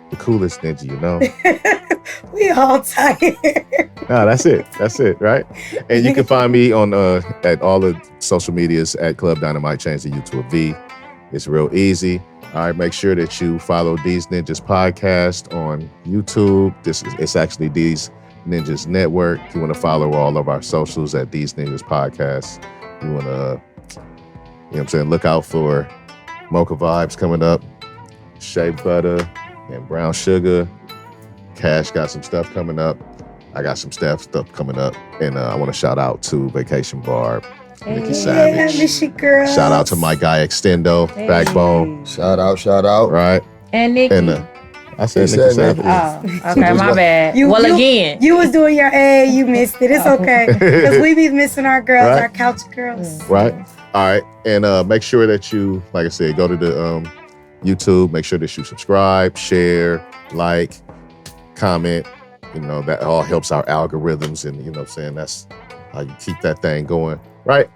the coolest ninja, you know. We all tired. No, that's it, right? And you can find me on at all the social medias at Club Dynamite. Change the U to a V. It's real easy. All right, make sure that you follow Deez Ninjas Podcast on YouTube. It's actually Deez Ninjas Network. You want to follow all of our socials at Deez Ninjas Podcast. You want to, you know what I'm saying, look out for Mocha Vibes coming up, Shea Butter and Brown Sugar. Cash got some stuff coming up. I got some stuff coming up. And I want to shout out to Vacation Barb, Nikki Savage. Yeah, miss you, girl. Shout out to my guy Extendo, Backbone. Shout out. Right. And Nikki. And I said Nikki Savage. Oh, okay, my bad. Again. You was doing your A, you missed it. It's okay. Because we be missing our girls, right? Our couch girls. Right. All right. And make sure that you, like I said, go to the YouTube. Make sure that you subscribe, share, like, comment. You know, that all helps our algorithms. And, you know what I'm saying, that's how you keep that thing going. Right.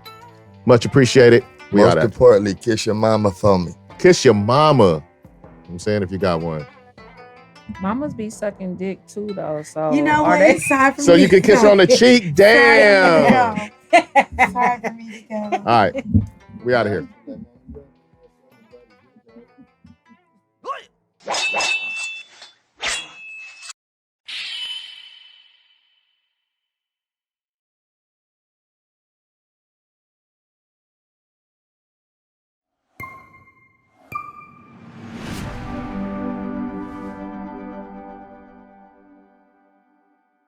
Much appreciated. Most importantly, kiss your mama for me. Kiss your mama. You know what I'm saying, if you got one. Mamas be sucking dick too, though. So you know what? It's time for so me you can kiss her on the cheek. Damn. It's time for me to go. All right. We out of here.